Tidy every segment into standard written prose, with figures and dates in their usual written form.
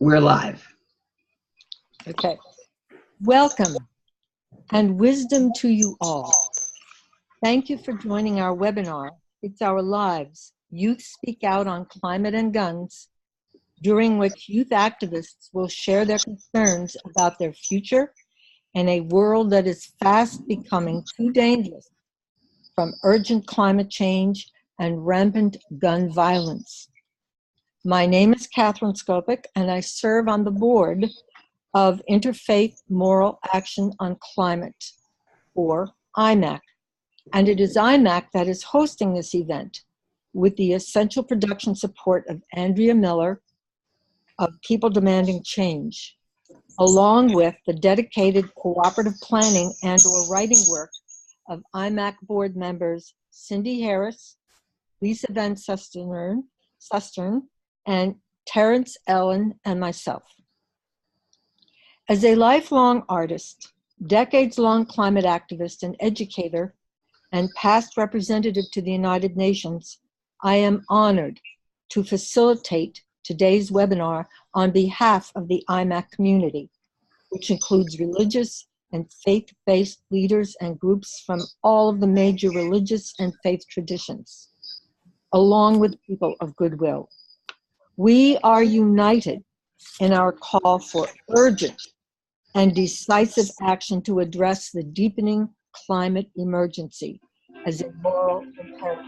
We're live. Okay. Welcome and wisdom to you all. Thank you for joining our webinar, It's Our Lives, Youth Speak Out on Climate and Guns, during which youth activists will share their concerns about their future in a world that is fast becoming too dangerous from urgent climate change and rampant gun violence. My name is Catherine Skopik, and I serve on the board of Interfaith Moral Action on Climate, or IMAC. And it is IMAC that is hosting this event with the essential production support of Andrea Miller of People Demanding Change, along with the dedicated cooperative planning and/or writing work of IMAC board members Cindy Harris, Lisa Van Susteren, and Terrence Ellen, and myself. As a lifelong artist, decades-long climate activist and educator, and past representative to the United Nations, I am honored to facilitate today's webinar on behalf of the IMAC community, which includes religious and faith-based leaders and groups from all of the major religious and faith traditions, along with people of goodwill. We are united in our call for urgent and decisive action to address the deepening climate emergency as a moral imperative.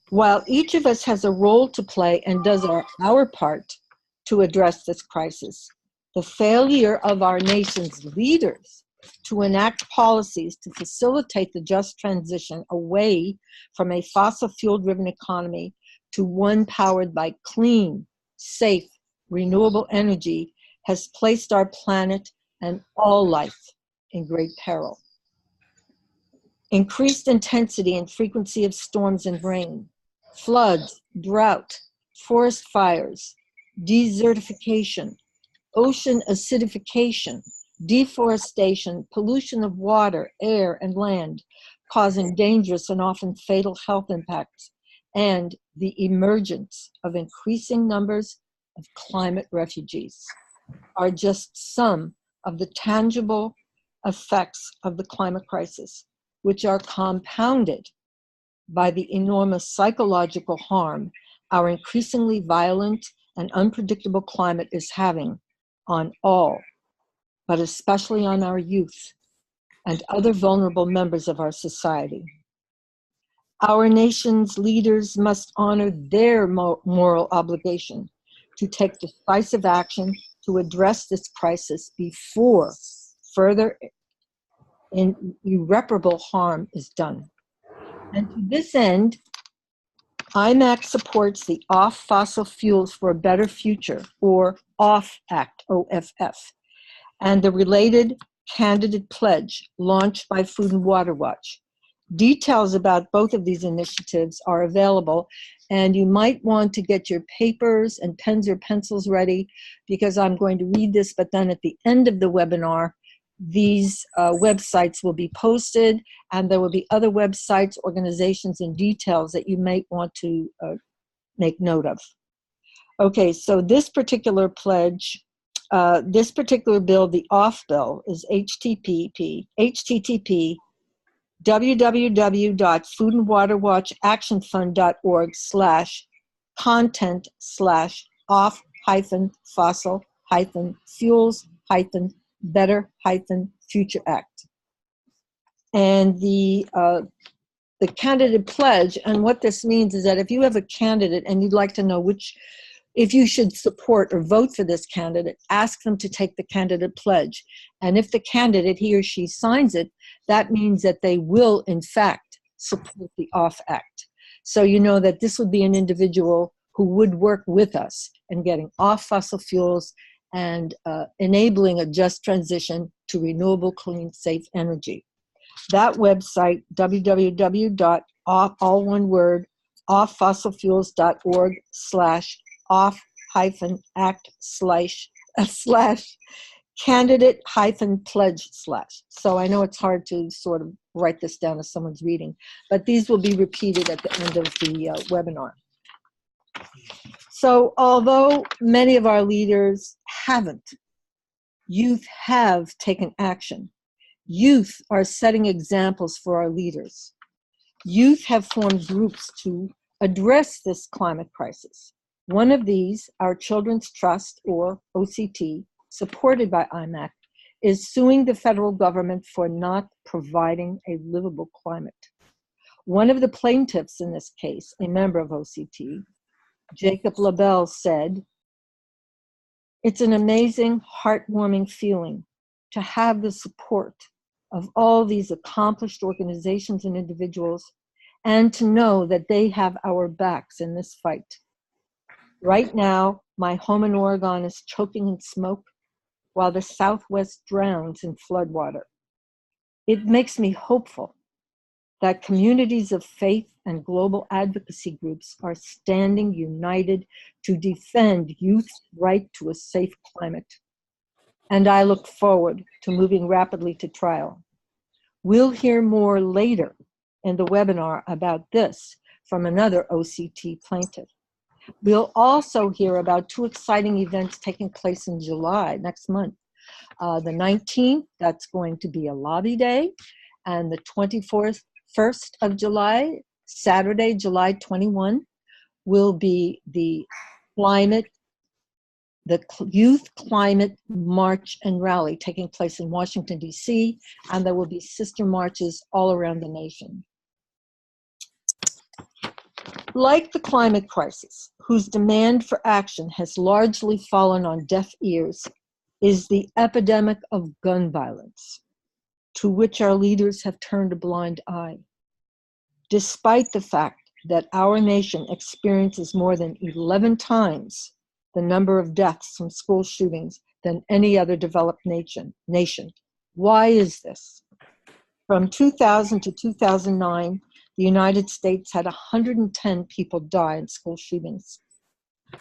While each of us has a role to play and does our part to address this crisis, the failure of our nation's leaders to enact policies to facilitate the just transition away from a fossil fuel-driven economy to one powered by clean, safe, renewable energy has placed our planet and all life in great peril. Increased intensity and frequency of storms and rain, floods, drought, forest fires, desertification, ocean acidification, deforestation, pollution of water, air, and land, causing dangerous and often fatal health impacts, and the emergence of increasing numbers of climate refugees are just some of the tangible effects of the climate crisis, which are compounded by the enormous psychological harm our increasingly violent and unpredictable climate is having on all, but especially on our youth and other vulnerable members of our society. Our nation's leaders must honor their moral obligation to take decisive action to address this crisis before further irreparable harm is done. And to this end, IMAC supports the Off Fossil Fuels for a Better Future, or OFF Act, OFF, and the related candidate pledge launched by Food and Water Watch. Details about both of these initiatives are available, and you might want to get your papers and pens or pencils ready, because I'm going to read this, but then at the end of the webinar, these websites will be posted, and there will be other websites, organizations, and details that you might want to make note of. Okay, so this particular pledge, this particular bill, the OFF bill, is http www.foodandwaterwatch-content/off-fossil-fuels-better-future Act. And the candidate pledge, and what this means is that if you have a candidate and you'd like to know if you should support or vote for this candidate, ask them to take the candidate pledge. And if the candidate, he or she, signs it, that means that they will, in fact, support the OFF Act. So you know that this would be an individual who would work with us in getting off fossil fuels and enabling a just transition to renewable, clean, safe energy. That website, www.off-act/candidate-pledge/. So I know it's hard to sort of write this down as someone's reading, but these will be repeated at the end of the webinar. So although many of our leaders haven't, youth have taken action. Youth are setting examples for our leaders. Youth have formed groups to address this climate crisis. One of these, our Children's Trust, or OCT, supported by IMAC, is suing the federal government for not providing a livable climate. One of the plaintiffs in this case, a member of OCT, Jacob LaBelle, said, "It's an amazing, heartwarming feeling to have the support of all these accomplished organizations and individuals, and to know that they have our backs in this fight. Right now, my home in Oregon is choking in smoke while the Southwest drowns in floodwater. It makes me hopeful that communities of faith and global advocacy groups are standing united to defend youth's right to a safe climate. And I look forward to moving rapidly to trial." We'll hear more later in the webinar about this from another OCT plaintiff. We'll also hear about two exciting events taking place in July, next month. The 19th, that's going to be a lobby day, and the 1st of July, Saturday, July 21, will be the Youth Climate March and Rally taking place in Washington, D.C., and there will be sister marches all around the nation. Like the climate crisis, whose demand for action has largely fallen on deaf ears, is the epidemic of gun violence, to which our leaders have turned a blind eye. Despite the fact that our nation experiences more than 11 times the number of deaths from school shootings than any other developed nation. Why is this? From 2000 to 2009, the United States had 110 people die in school shootings.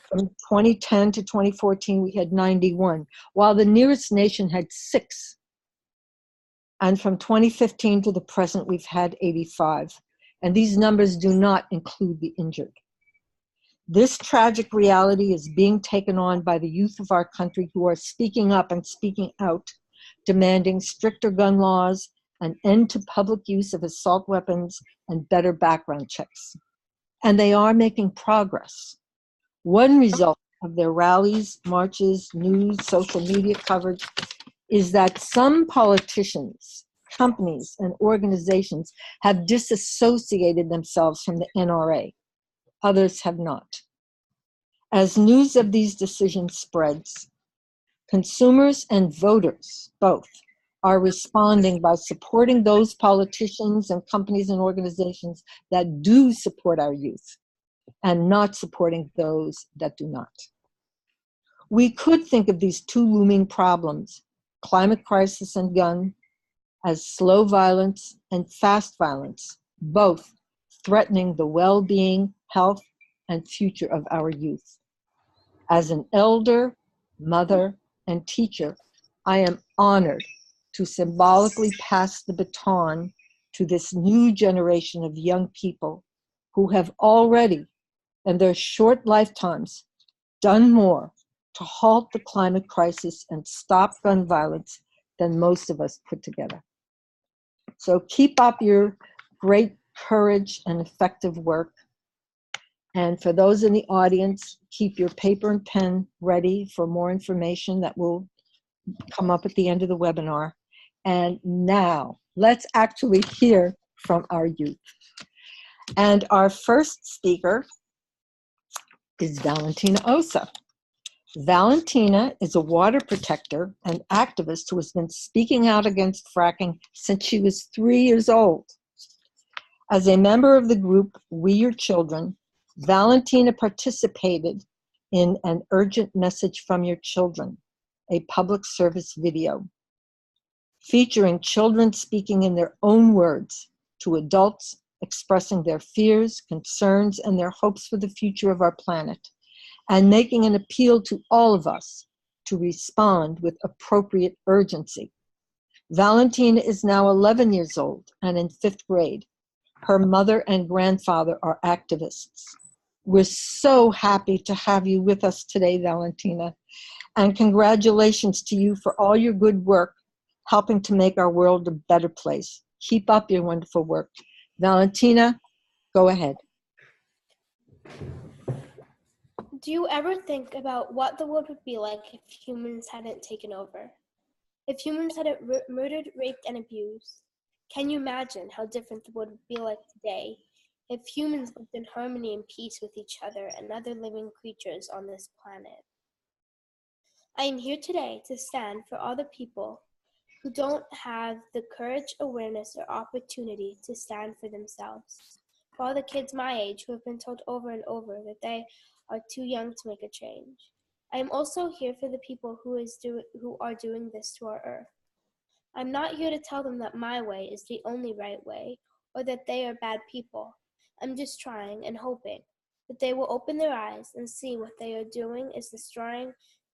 From 2010 to 2014, we had 91, while the nearest nation had 6. And from 2015 to the present, we've had 85. And these numbers do not include the injured. This tragic reality is being taken on by the youth of our country, who are speaking up and speaking out, demanding stricter gun laws, an end to public use of assault weapons, and better background checks. And they are making progress. One result of their rallies, marches, news, social media coverage is that some politicians, companies, and organizations have disassociated themselves from the NRA. Others have not. As news of these decisions spreads, consumers and voters, both, are responding by supporting those politicians and companies and organizations that do support our youth, and not supporting those that do not. We could think of these two looming problems, climate crisis and gun, as slow violence and fast violence, both threatening the well-being, health, and future of our youth. As an elder, mother, and teacher, I am honored to symbolically pass the baton to this new generation of young people who have already, in their short lifetimes, done more to halt the climate crisis and stop gun violence than most of us put together. So keep up your great courage and effective work. And for those in the audience, keep your paper and pen ready for more information that will come up at the end of the webinar. And now, let's actually hear from our youth. And our first speaker is Valentina Ossa. Valentina is a water protector and activist who has been speaking out against fracking since she was 3 years old. As a member of the group We Your Children, Valentina participated in an Urgent Message from Your Children, a public service video, featuring children speaking in their own words to adults, expressing their fears, concerns, and their hopes for the future of our planet, and making an appeal to all of us to respond with appropriate urgency. Valentina is now 11 years old and in 5th grade. Her mother and grandfather are activists. We're so happy to have you with us today, Valentina. And congratulations to you for all your good work helping to make our world a better place. Keep up your wonderful work. Valentina, go ahead. Do you ever think about what the world would be like if humans hadn't taken over? If humans hadn't murdered, raped, and abused? Can you imagine how different the world would be like today if humans lived in harmony and peace with each other and other living creatures on this planet? I am here today to stand for all the people who don't have the courage, awareness, or opportunity to stand for themselves. For all the kids my age who have been told over and over that they are too young to make a change. I am also here for the people who are doing this to our earth. I'm not here to tell them that my way is the only right way or that they are bad people. I'm just trying and hoping that they will open their eyes and see what they are doing is destroying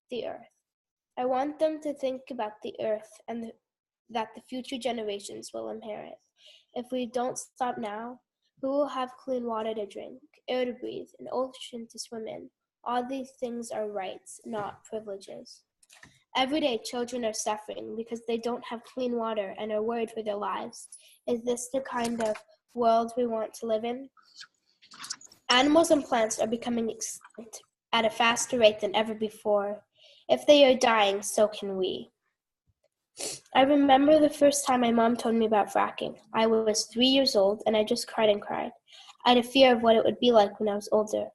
the earth. I want them to think about the earth and that the future generations will inherit. If we don't stop now, who will have clean water to drink, air to breathe, an ocean to swim in? All these things are rights, not privileges. Every day, children are suffering because they don't have clean water and are worried for their lives. Is this the kind of world we want to live in? Animals and plants are becoming extinct at a faster rate than ever before. If they are dying, so can we. I remember the first time my mom told me about fracking. I was 3 years old and I just cried and cried. I had a fear of what it would be like when I was older.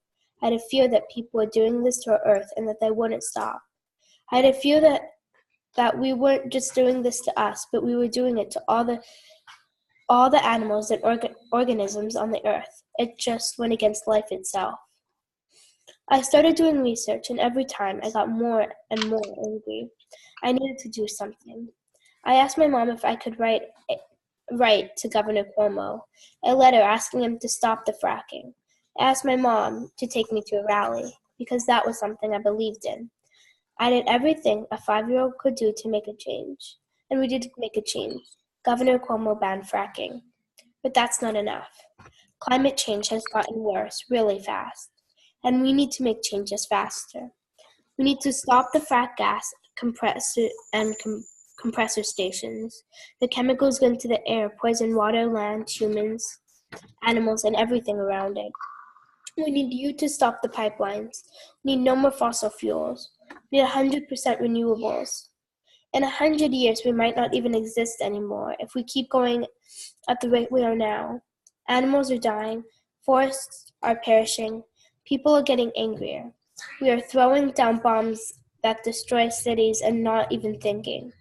I had a fear that people were doing this to our earth and that they wouldn't stop. I had a fear that we weren't just doing this to us, but we were doing it to all the animals and organisms on the earth. It just went against life itself. I started doing research, and every time I got more and more angry. I needed to do something. I asked my mom if I could write to Governor Cuomo a letter asking him to stop the fracking. I asked my mom to take me to a rally because that was something I believed in. I did everything a 5-year-old could do to make a change, and we did make a change. Governor Cuomo banned fracking. But that's not enough. Climate change has gotten worse really fast, and we need to make changes faster. We need to stop the frack gas compressor stations. The chemicals go into the air, poison water, land, humans, animals, and everything around it. We need you to stop the pipelines. We need no more fossil fuels. We need 100% renewables. In 100 years, we might not even exist anymore if we keep going at the rate we are now. Animals are dying. Forests are perishing. People are getting angrier. We are throwing down bombs that destroy cities and not even thinking.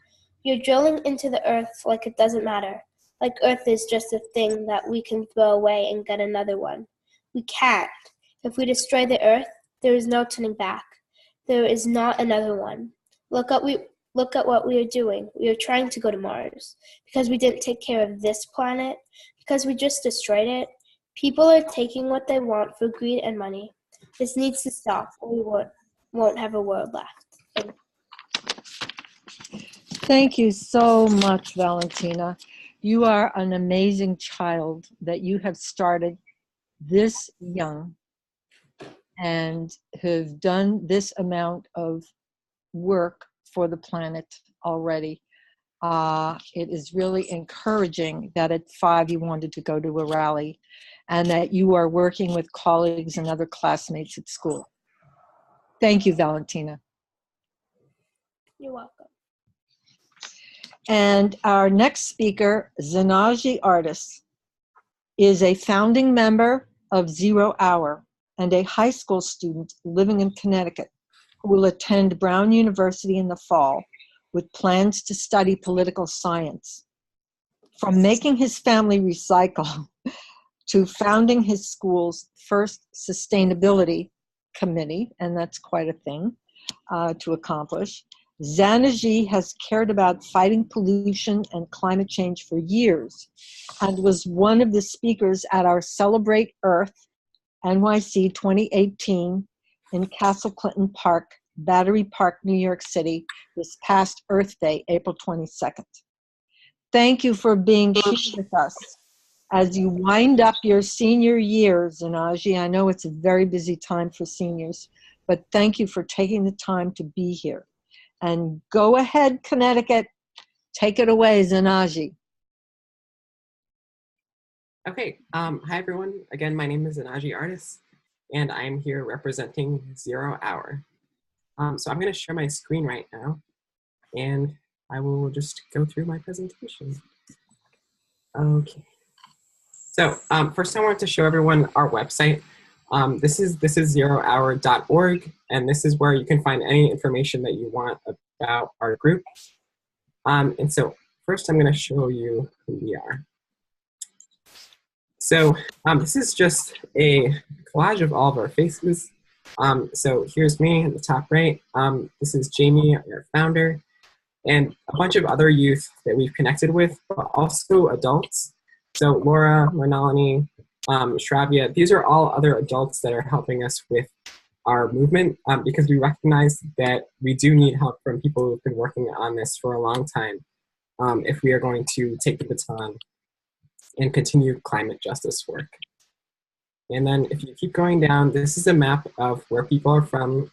We are drilling into the earth like it doesn't matter, like earth is just a thing that we can throw away and get another one. We can't. If we destroy the earth, there is no turning back. There is not another one. Look at what we are doing. We are trying to go to Mars because we didn't take care of this planet, because we just destroyed it. People are taking what they want for greed and money. This needs to stop, or we won't have a world left. Thank you so much, Valentina. You are an amazing child that you have started this young and have done this amount of work for the planet already. It is really encouraging that at 5 you wanted to go to a rally and that you are working with colleagues and other classmates at school. Thank you, Valentina. You're welcome. And our next speaker, Zanaji Artis, is a founding member of Zero Hour and a high school student living in Connecticut who will attend Brown University in the fall with plans to study political science. From making his family recycle to founding his school's first sustainability committee, and that's quite a thing to accomplish, Zanaji has cared about fighting pollution and climate change for years and was one of the speakers at our Celebrate Earth NYC 2018 in Castle Clinton Park, Battery Park, New York City, this past Earth Day, April 22nd. Thank you for being here with us. as you wind up your senior years, Anaji. I know it's a very busy time for seniors, but thank you for taking the time to be here. And go ahead, Connecticut. Take it away, Zanaji. Okay, hi everyone. Again, my name is Anaji Artis, and I'm here representing 0 Hour. So I'm going to share my screen right now, and I will just go through my presentation. Okay. So first I want to show everyone our website. This is 0hour.org, and this is where you can find any information that you want about our group. And so first I'm going to show you who we are. So this is just a collage of all of our faces. So here's me in the top right. This is Jamie, our founder, and a bunch of other youth that we've connected with, but also adults. So Laura, Renalini, Shravya, these are all other adults that are helping us with our movement because we recognize that we do need help from people who've been working on this for a long time if we are going to take the baton and continue climate justice work. And then if you keep going down, this is a map of where people are from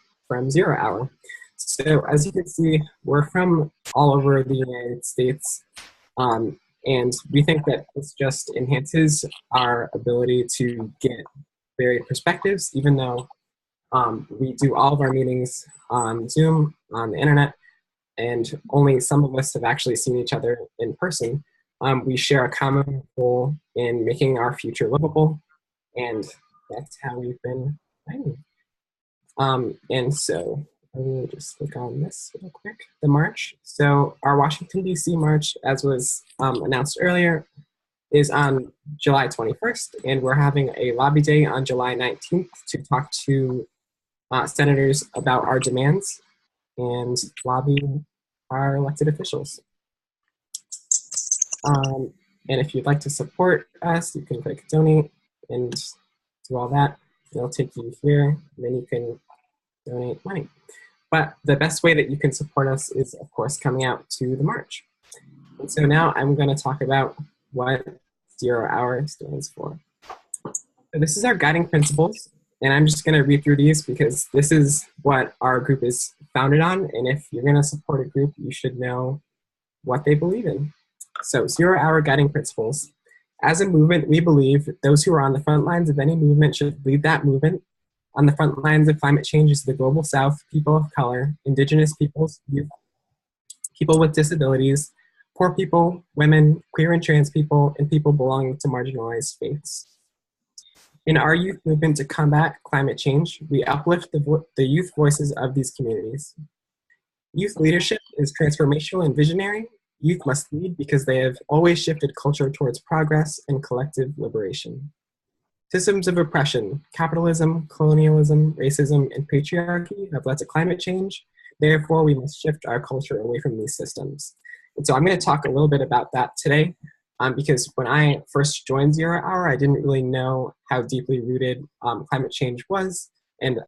0 Hour. So as you can see, we're from all over the United States. And we think that this just enhances our ability to get varied perspectives, even though we do all of our meetings on Zoom, on the internet, and only some of us have actually seen each other in person. We share a common goal in making our future livable, and that's how we've been fighting. And so I will just click on this real quick, the march. So our Washington, D.C. march, as was announced earlier, is on July 21st, and we're having a lobby day on July 19th to talk to senators about our demands and lobby our elected officials. And if you'd like to support us, you can click donate and do all that. It'll take you here, and then you can donate money. But the best way that you can support us is, of course, coming out to the march. And so now I'm going to talk about what 0 Hour stands for. So this is our guiding principles, and I'm just going to read through these because this is what our group is founded on, and if you're going to support a group, you should know what they believe in. So 0 Hour guiding principles. As a movement, we believe those who are on the front lines of any movement should lead that movement. On the front lines of climate change is the Global South, people of color, indigenous peoples, youth, people with disabilities, poor people, women, queer and trans people, and people belonging to marginalized faiths. In our youth movement to combat climate change, we uplift the youth voices of these communities. Youth leadership is transformational and visionary. Youth must lead because they have always shifted culture towards progress and collective liberation. Systems of oppression, capitalism, colonialism, racism, and patriarchy have led to climate change. Therefore, we must shift our culture away from these systems. And so I'm going to talk a little bit about that today because when I first joined 0 Hour, I didn't really know how deeply rooted climate change was and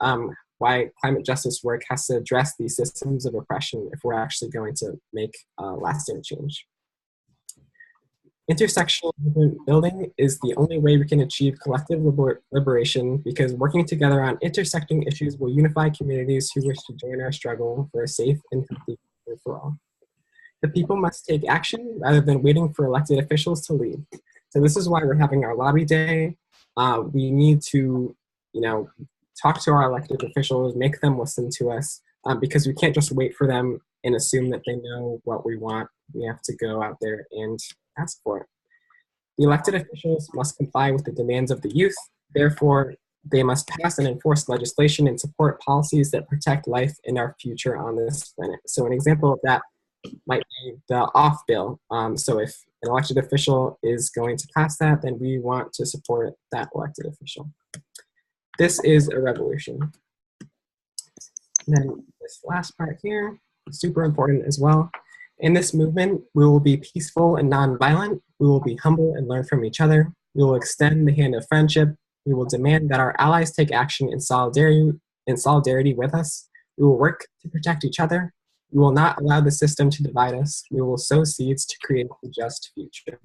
why climate justice work has to address these systems of oppression if we're actually going to make lasting change. Intersectional movement building is the only way we can achieve collective liberation because working together on intersecting issues will unify communities who wish to join our struggle for a safe and healthy future for all. The people must take action rather than waiting for elected officials to lead. So this is why we're having our lobby day. We need to, talk to our elected officials, make them listen to us, because we can't just wait for them and assume that they know what we want. We have to go out there and ask for it. The elected officials must comply with the demands of the youth. Therefore, they must pass and enforce legislation and support policies that protect life and our future on this planet. So an example of that might be the OFF bill. So if an elected official is going to pass that, then we want to support that elected official. This is a revolution. And then this last part here, super important as well. In this movement, we will be peaceful and nonviolent. We will be humble and learn from each other. We will extend the hand of friendship. We will demand that our allies take action in solidarity with us. We will work to protect each other. We will not allow the system to divide us. We will sow seeds to create a just future.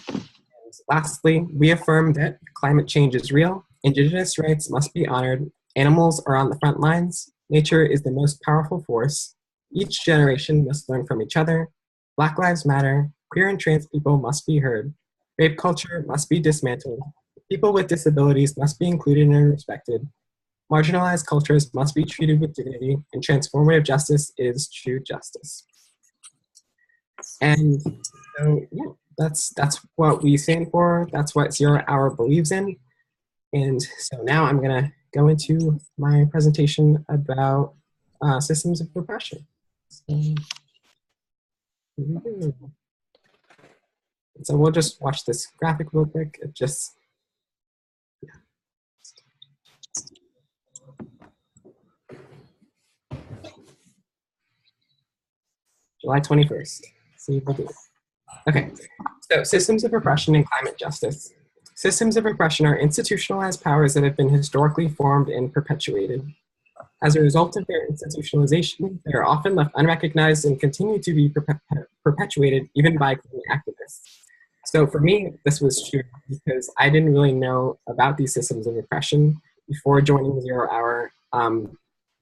And Lastly, we affirm that climate change is real, Indigenous rights must be honored, animals are on the front lines, nature is the most powerful force, each generation must learn from each other, Black Lives Matter, queer and trans people must be heard, rape culture must be dismantled, people with disabilities must be included and respected, marginalized cultures must be treated with dignity, and transformative justice is true justice. And so, yeah, that's what we stand for. That's what Zero Hour believes in. And so now I'm going to go into my presentation about systems of repression. So we'll just watch this graphic real quick. It just, July 21st. See if we'll do it. Okay, so systems of repression and climate justice. Systems of repression are institutionalized powers that have been historically formed and perpetuated. As a result of their institutionalization, they are often left unrecognized and continue to be perpetuated even by climate activists. So for me, this was true because I didn't really know about these systems of repression before joining Zero Hour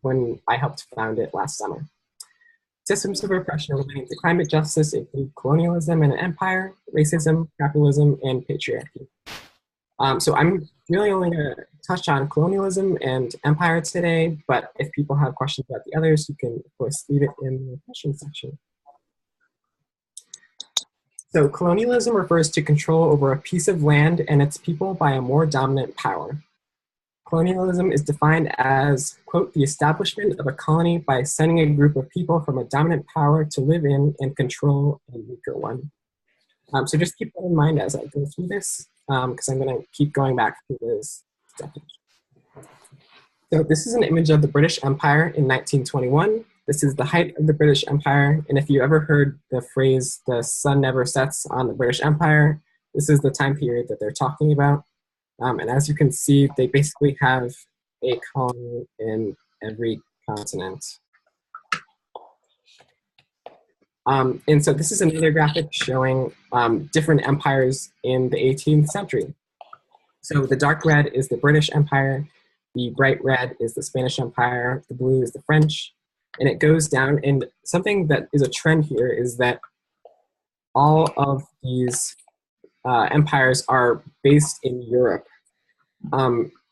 when I helped found it last summer. Systems of repression relating to climate justice include colonialism and empire, racism, capitalism, and patriarchy. So I'm really only going to touch on colonialism and empire today, but if people have questions about the others, you can, of course, leave it in the question section. So colonialism refers to control over a piece of land and its people by a more dominant power. Colonialism is defined as, quote, the establishment of a colony by sending a group of people from a dominant power to live in and control a weaker one. So just keep that in mind as I go through this, because I'm going to keep going back to this definition. So this is an image of the British Empire in 1921. This is the height of the British Empire, and if you ever heard the phrase, the sun never sets on the British Empire, this is the time period that they're talking about. And as you can see, they basically have a colony in every continent. And so this is another graphic showing different empires in the 18th century. So the dark red is the British Empire, the bright red is the Spanish Empire, the blue is the French, and it goes down. And something that is a trend here is that all of these empires are based in Europe.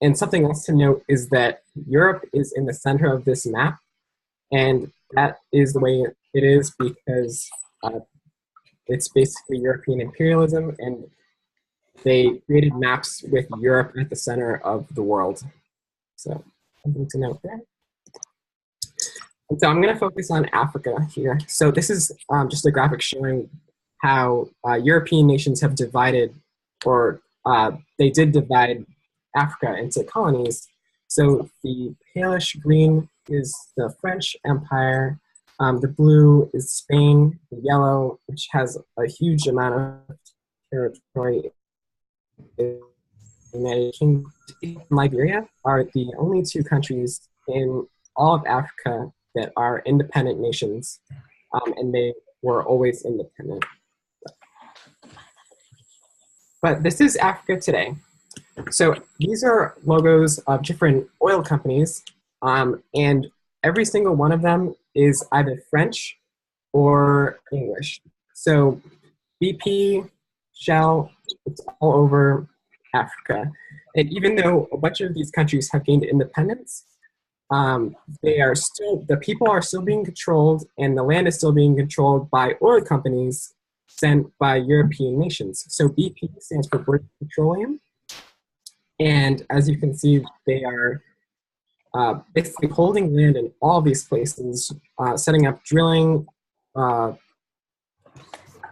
And something else to note is that Europe is in the center of this map, and that is the way it is because it's basically European imperialism, and they created maps with Europe at the center of the world. So something to note there. And so I'm going to focus on Africa here. So this is just a graphic showing how European nations have divided, or they did divide Africa into colonies. So the palish green is the French Empire, the blue is Spain, the yellow, which has a huge amount of territory in the United Kingdom, and Liberia are the only two countries in all of Africa that are independent nations, and they were always independent. But this is Africa today. So these are logos of different oil companies, and every single one of them is either French or English. So BP, Shell, it's all over Africa. And even though a bunch of these countries have gained independence, the people are still being controlled, and the land is still being controlled by oil companies sent by European nations. So BP stands for British Petroleum. And as you can see, they are basically holding land in all these places, setting up drilling, and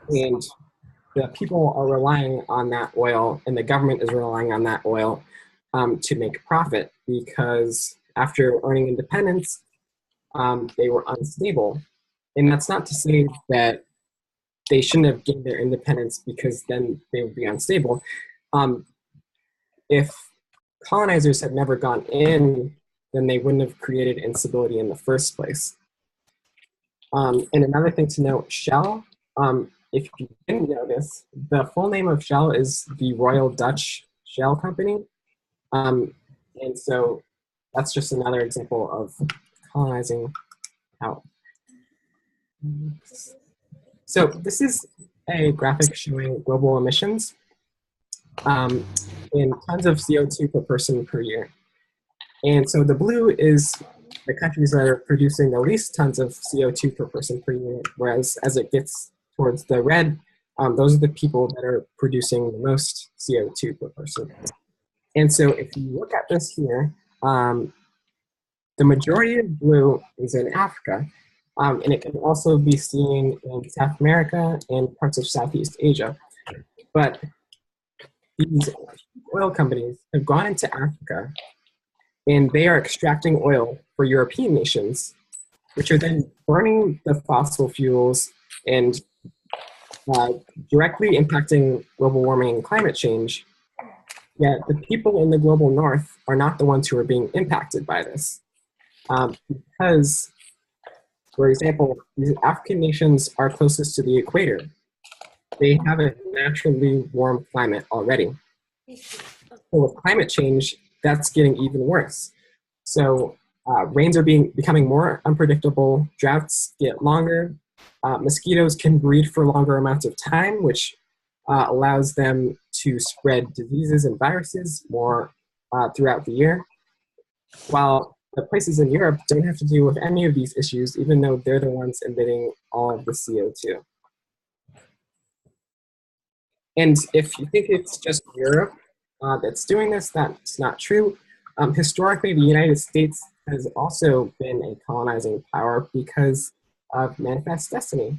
the people are relying on that oil, and the government is relying on that oil to make profit, because after earning independence, they were unstable. And that's not to say that they shouldn't have gained their independence, because then they would be unstable. If colonizers had never gone in, then they wouldn't have created instability in the first place. And another thing to note, Shell if you didn't know this, the full name of Shell is the Royal Dutch Shell Company. And so that's just another example of colonizing out. So this is a graphic showing global emissions in tons of CO2 per person per year. And so the blue is the countries that are producing the least tons of CO2 per person per year, whereas as it gets towards the red, those are the people that are producing the most CO2 per person. And so if you look at this here, the majority of blue is in Africa, and it can also be seen in South America and parts of Southeast Asia. But these oil companies have gone into Africa, and they are extracting oil for European nations, which are then burning the fossil fuels and directly impacting global warming and climate change. Yet the people in the global north are not the ones who are being impacted by this. Because, for example, these African nations are closest to the equator. They have a naturally warm climate already. So with climate change, that's getting even worse. So rains are becoming more unpredictable, droughts get longer, mosquitoes can breed for longer amounts of time, which allows them to spread diseases and viruses more throughout the year. While the places in Europe don't have to deal with any of these issues, even though they're the ones emitting all of the CO2. And if you think it's just Europe that's doing this, that's not true. Historically, the United States has also been a colonizing power because of Manifest Destiny.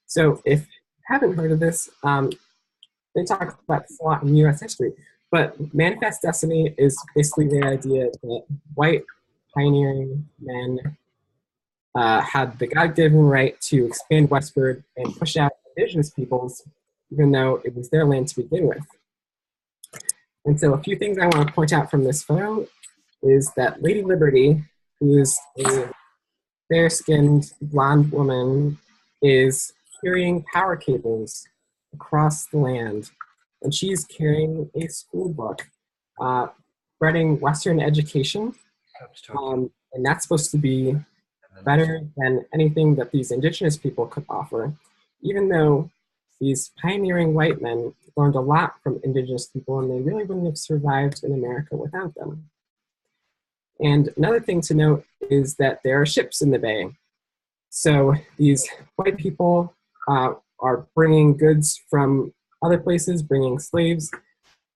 So if you haven't heard of this, they talk about this a lot in US history, but Manifest Destiny is basically the idea that white pioneering men had the God-given right to expand westward and push out indigenous peoples, even though it was their land to begin with. And so a few things I want to point out from this photo is that Lady Liberty, who is a fair-skinned blonde woman, is carrying power cables across the land. And she's carrying a school book, spreading Western education. And that's supposed to be better than anything that these indigenous people could offer, even though these pioneering white men learned a lot from indigenous people, and they really wouldn't have survived in America without them. And another thing to note is that there are ships in the bay. So these white people are bringing goods from other places, bringing slaves,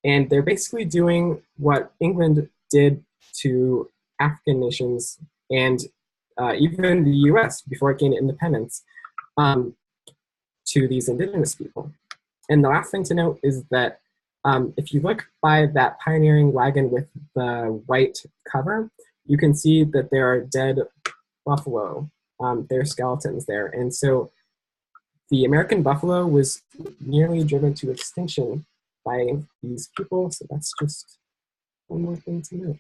and they're basically doing what England did to African nations and even the US before it gained independence to these indigenous people. And the last thing to note is that if you look by that pioneering wagon with the white cover, you can see that there are dead buffalo. There are skeletons there. And so the American buffalo was nearly driven to extinction by these people. So that's just one more thing to note.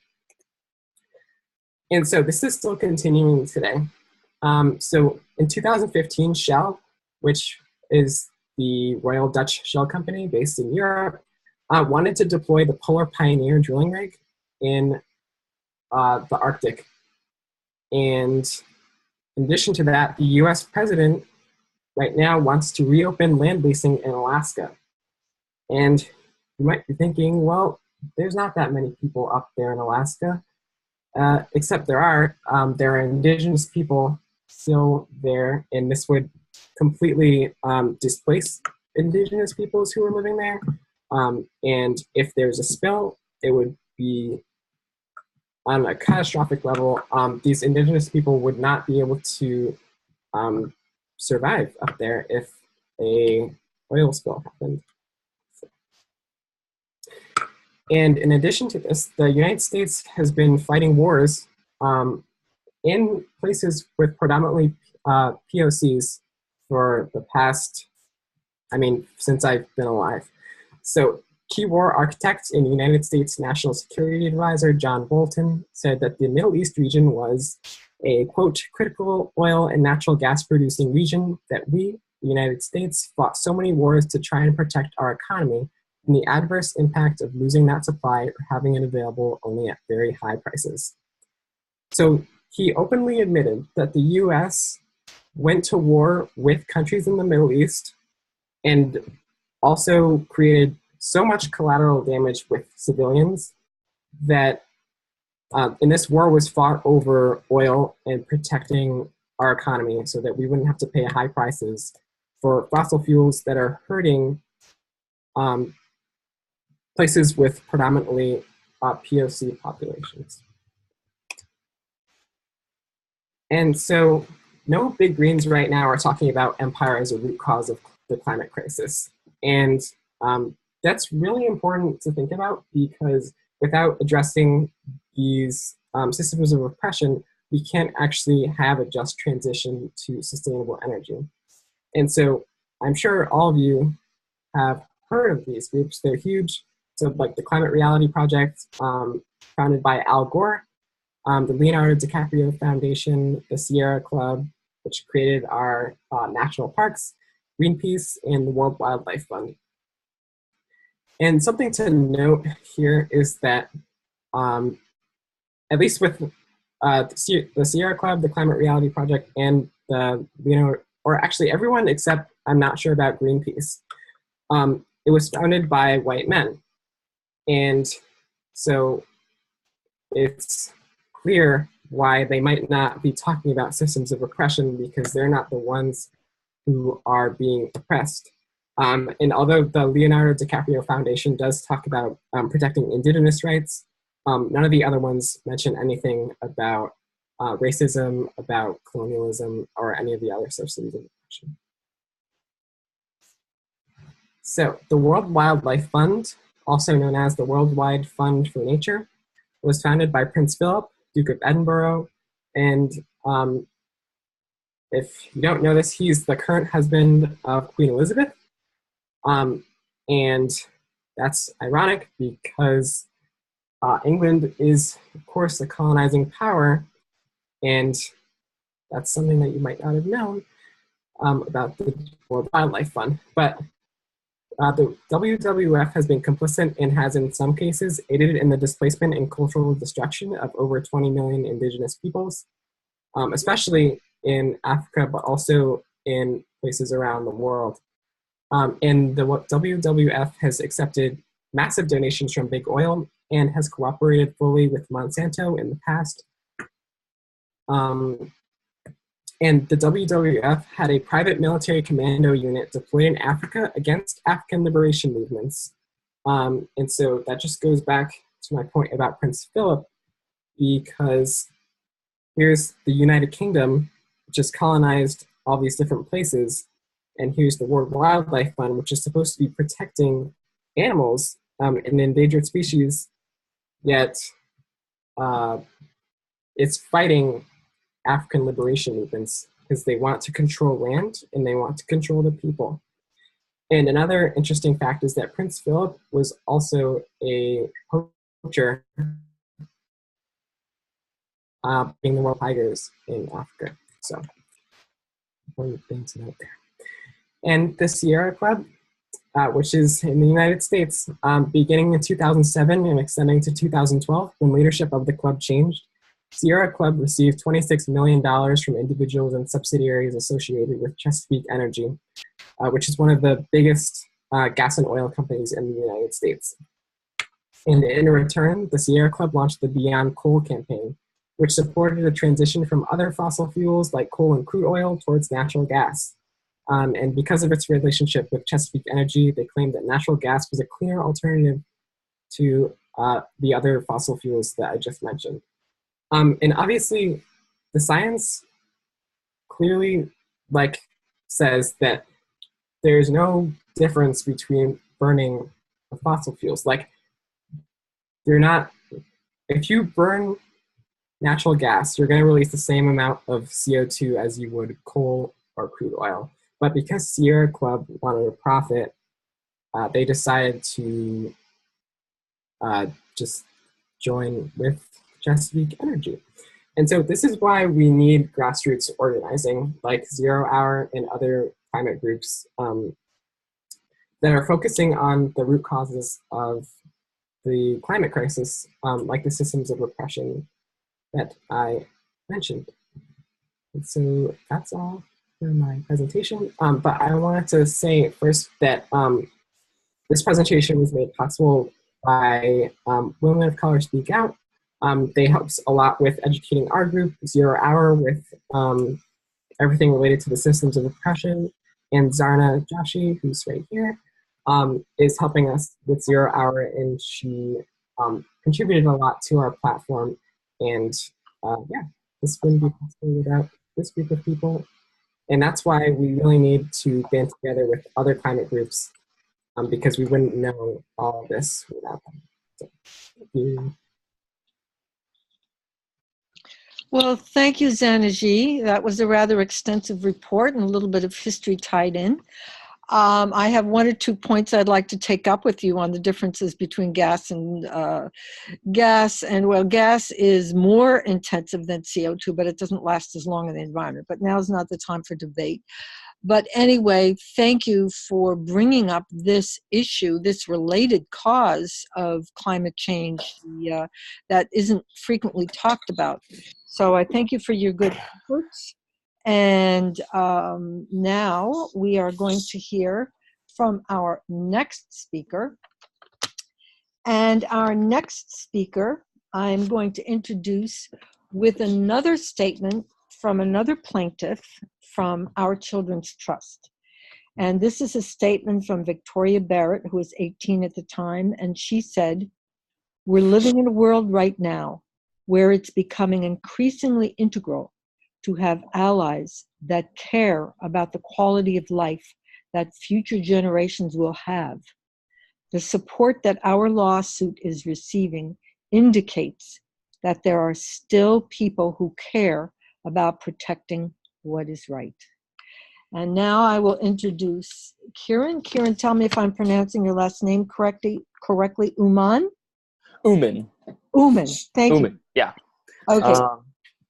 And so this is still continuing today. So in 2015, Shell, which is the Royal Dutch Shell Company based in Europe, wanted to deploy the Polar Pioneer drilling rig in the Arctic. And in addition to that, the US president right now wants to reopen land leasing in Alaska. And you might be thinking, well, there's not that many people up there in Alaska, except there are indigenous people still there, and this would completely displace indigenous peoples who are living there. And if there's a spill, it would be on a catastrophic level. These indigenous people would not be able to survive up there if a oil spill happened. And in addition to this, the United States has been fighting wars in places with predominantly POCs for the past, since I've been alive. So key war architect and United States National Security Advisor John Bolton said that the Middle East region was a, quote, critical oil and natural gas producing region that we, the United States fought so many wars to try and protect our economy from the adverse impact of losing that supply or having it available only at very high prices. So he openly admitted that the US went to war with countries in the Middle East and also created so much collateral damage with civilians that and this war was fought over oil and protecting our economy so that we wouldn't have to pay high prices for fossil fuels that are hurting places with predominantly POC populations. And so no big greens right now are talking about empire as a root cause of the climate crisis. And that's really important to think about, because without addressing these systems of repression, we can't actually have a just transition to sustainable energy. And so I'm sure all of you have heard of these groups. They're huge. So like the Climate Reality Project, founded by Al Gore, the Leonardo DiCaprio Foundation, the Sierra Club, which created our national parks, Greenpeace, and the World Wildlife Fund. And something to note here is that at least with the Sierra Club, the Climate Reality Project, and the or actually everyone except I'm not sure about Greenpeace, it was founded by white men. And so it's clear why they might not be talking about systems of repression, because they're not the ones who are being oppressed. And although the Leonardo DiCaprio Foundation does talk about protecting indigenous rights, none of the other ones mention anything about racism, about colonialism, or any of the other systems of oppression. So the World Wildlife Fund, also known as the Worldwide Fund for Nature, was founded by Prince Philip, Duke of Edinburgh, and if you don't know this, he's the current husband of Queen Elizabeth. And that's ironic because England is, of course, a colonizing power, and that's something that you might not have known about the World Wildlife Fund. But the WWF has been complicit and has, in some cases, aided in the displacement and cultural destruction of over 20 million indigenous peoples, especially in Africa, but also in places around the world. And the WWF has accepted massive donations from big oil and has cooperated fully with Monsanto in the past. And the WWF had a private military commando unit deployed in Africa against African liberation movements. And so that just goes back to my point about Prince Philip, because here's the United Kingdom, which has colonized all these different places, and here's the World Wildlife Fund, which is supposed to be protecting animals and endangered species, yet it's fighting African liberation movements because they want to control land and they want to control the people. And another interesting fact is that Prince Philip was also a poacher being the world tigers in Africa. So, important thing to note there. And the Sierra Club, which is in the United States, beginning in 2007 and extending to 2012, when leadership of the club changed, Sierra Club received $26 million from individuals and subsidiaries associated with Chesapeake Energy, which is one of the biggest gas and oil companies in the United States. And in return, the Sierra Club launched the Beyond Coal campaign, which supported a transition from other fossil fuels like coal and crude oil towards natural gas. And because of its relationship with Chesapeake Energy, they claimed that natural gas was a cleaner alternative to the other fossil fuels that I just mentioned. And obviously, the science clearly says that there's no difference between burning the fossil fuels. If you burn natural gas, you're going to release the same amount of CO2 as you would coal or crude oil. But because Sierra Club wanted a profit, they decided to just join with Chesapeake Energy. And so this is why we need grassroots organizing like Zero Hour and other climate groups that are focusing on the root causes of the climate crisis, like the systems of oppression that I mentioned. And so that's all for my presentation. But I wanted to say first that this presentation was made possible by Women of Color Speak Out. They helped a lot with educating our group, Zero Hour, with everything related to the systems of oppression. And Zarna Joshi, who's right here, is helping us with Zero Hour, and she contributed a lot to our platform. And yeah, this wouldn't be possible without this group of people. And that's why we really need to band together with other climate groups, because we wouldn't know all of this without them. So, thank you. Well, thank you, Zanaji. That was a rather extensive report and a little bit of history tied in. I have one or two points I'd like to take up with you on the differences between gas, and well, gas is more intensive than CO2, but it doesn't last as long in the environment. But now's not the time for debate. But anyway, thank you for bringing up this issue, this related cause of climate change that isn't frequently talked about. So I thank you for your good efforts. And now we are going to hear from our next speaker. And our next speaker, I'm going to introduce with another statement from another plaintiff from Our Children's Trust. And this is a statement from Victoria Barrett, who was 18 at the time, and she said, "We're living in a world right now where it's becoming increasingly integral to have allies that care about the quality of life that future generations will have. The support that our lawsuit is receiving indicates that there are still people who care about protecting what is right." And now I will introduce Kieran. Kieran, tell me if I'm pronouncing your last name correctly. Uman? Uman. Thank you. Uman, yeah. Okay.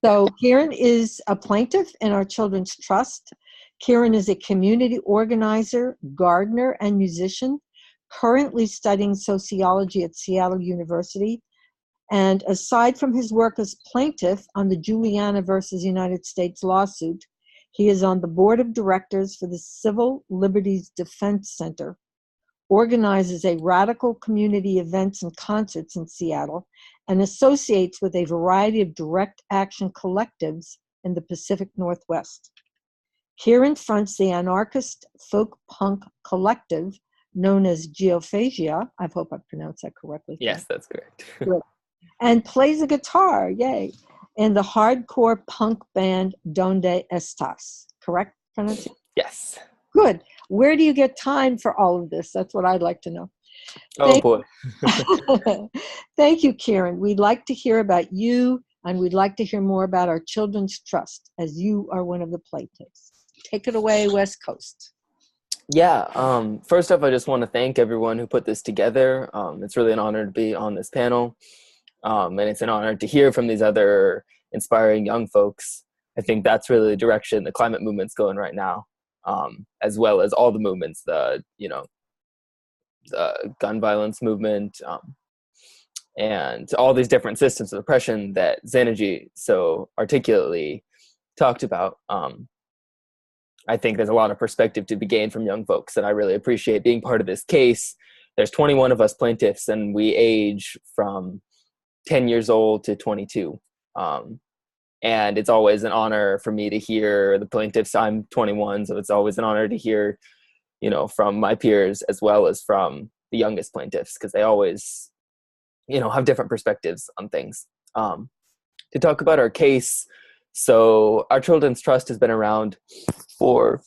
So Kieran is a plaintiff in Our Children's Trust. Kieran is a community organizer, gardener, and musician, currently studying sociology at Seattle University. And aside from his work as plaintiff on the Juliana versus United States lawsuit, he is on the board of directors for the Civil Liberties Defense Center, organizes a radical community events and concerts in Seattle, and associates with a variety of direct action collectives in the Pacific Northwest. Kieran fronts the anarchist folk punk collective known as Geophagia. I hope I pronounced that correctly. Yes, that's correct. And plays a guitar, yay, in the hardcore punk band Donde Estas. Correct pronunciation? Yes. Good. Where do you get time for all of this? That's what I'd like to know. Boy. Thank you, Kieran. We'd like to hear about you, and we'd like to hear more about Our Children's Trust, as you are one of the plaintiffs. Take it away, West Coast. Yeah. First off, I just want to thank everyone who put this together. It's really an honor to be on this panel. And it's an honor to hear from these other inspiring young folks. I think that's really the direction the climate movement's going right now, as well as all the movements, the gun violence movement, and all these different systems of oppression that Zanaji so articulately talked about. I think there's a lot of perspective to be gained from young folks, and I really appreciate being part of this case. There's 21 of us plaintiffs, and we age from 10 years old to 22. And it's always an honor for me to hear the plaintiffs. I'm 21, so it's always an honor to hear, from my peers as well as from the youngest plaintiffs, because they always, have different perspectives on things. To talk about our case, so Our Children's Trust has been around for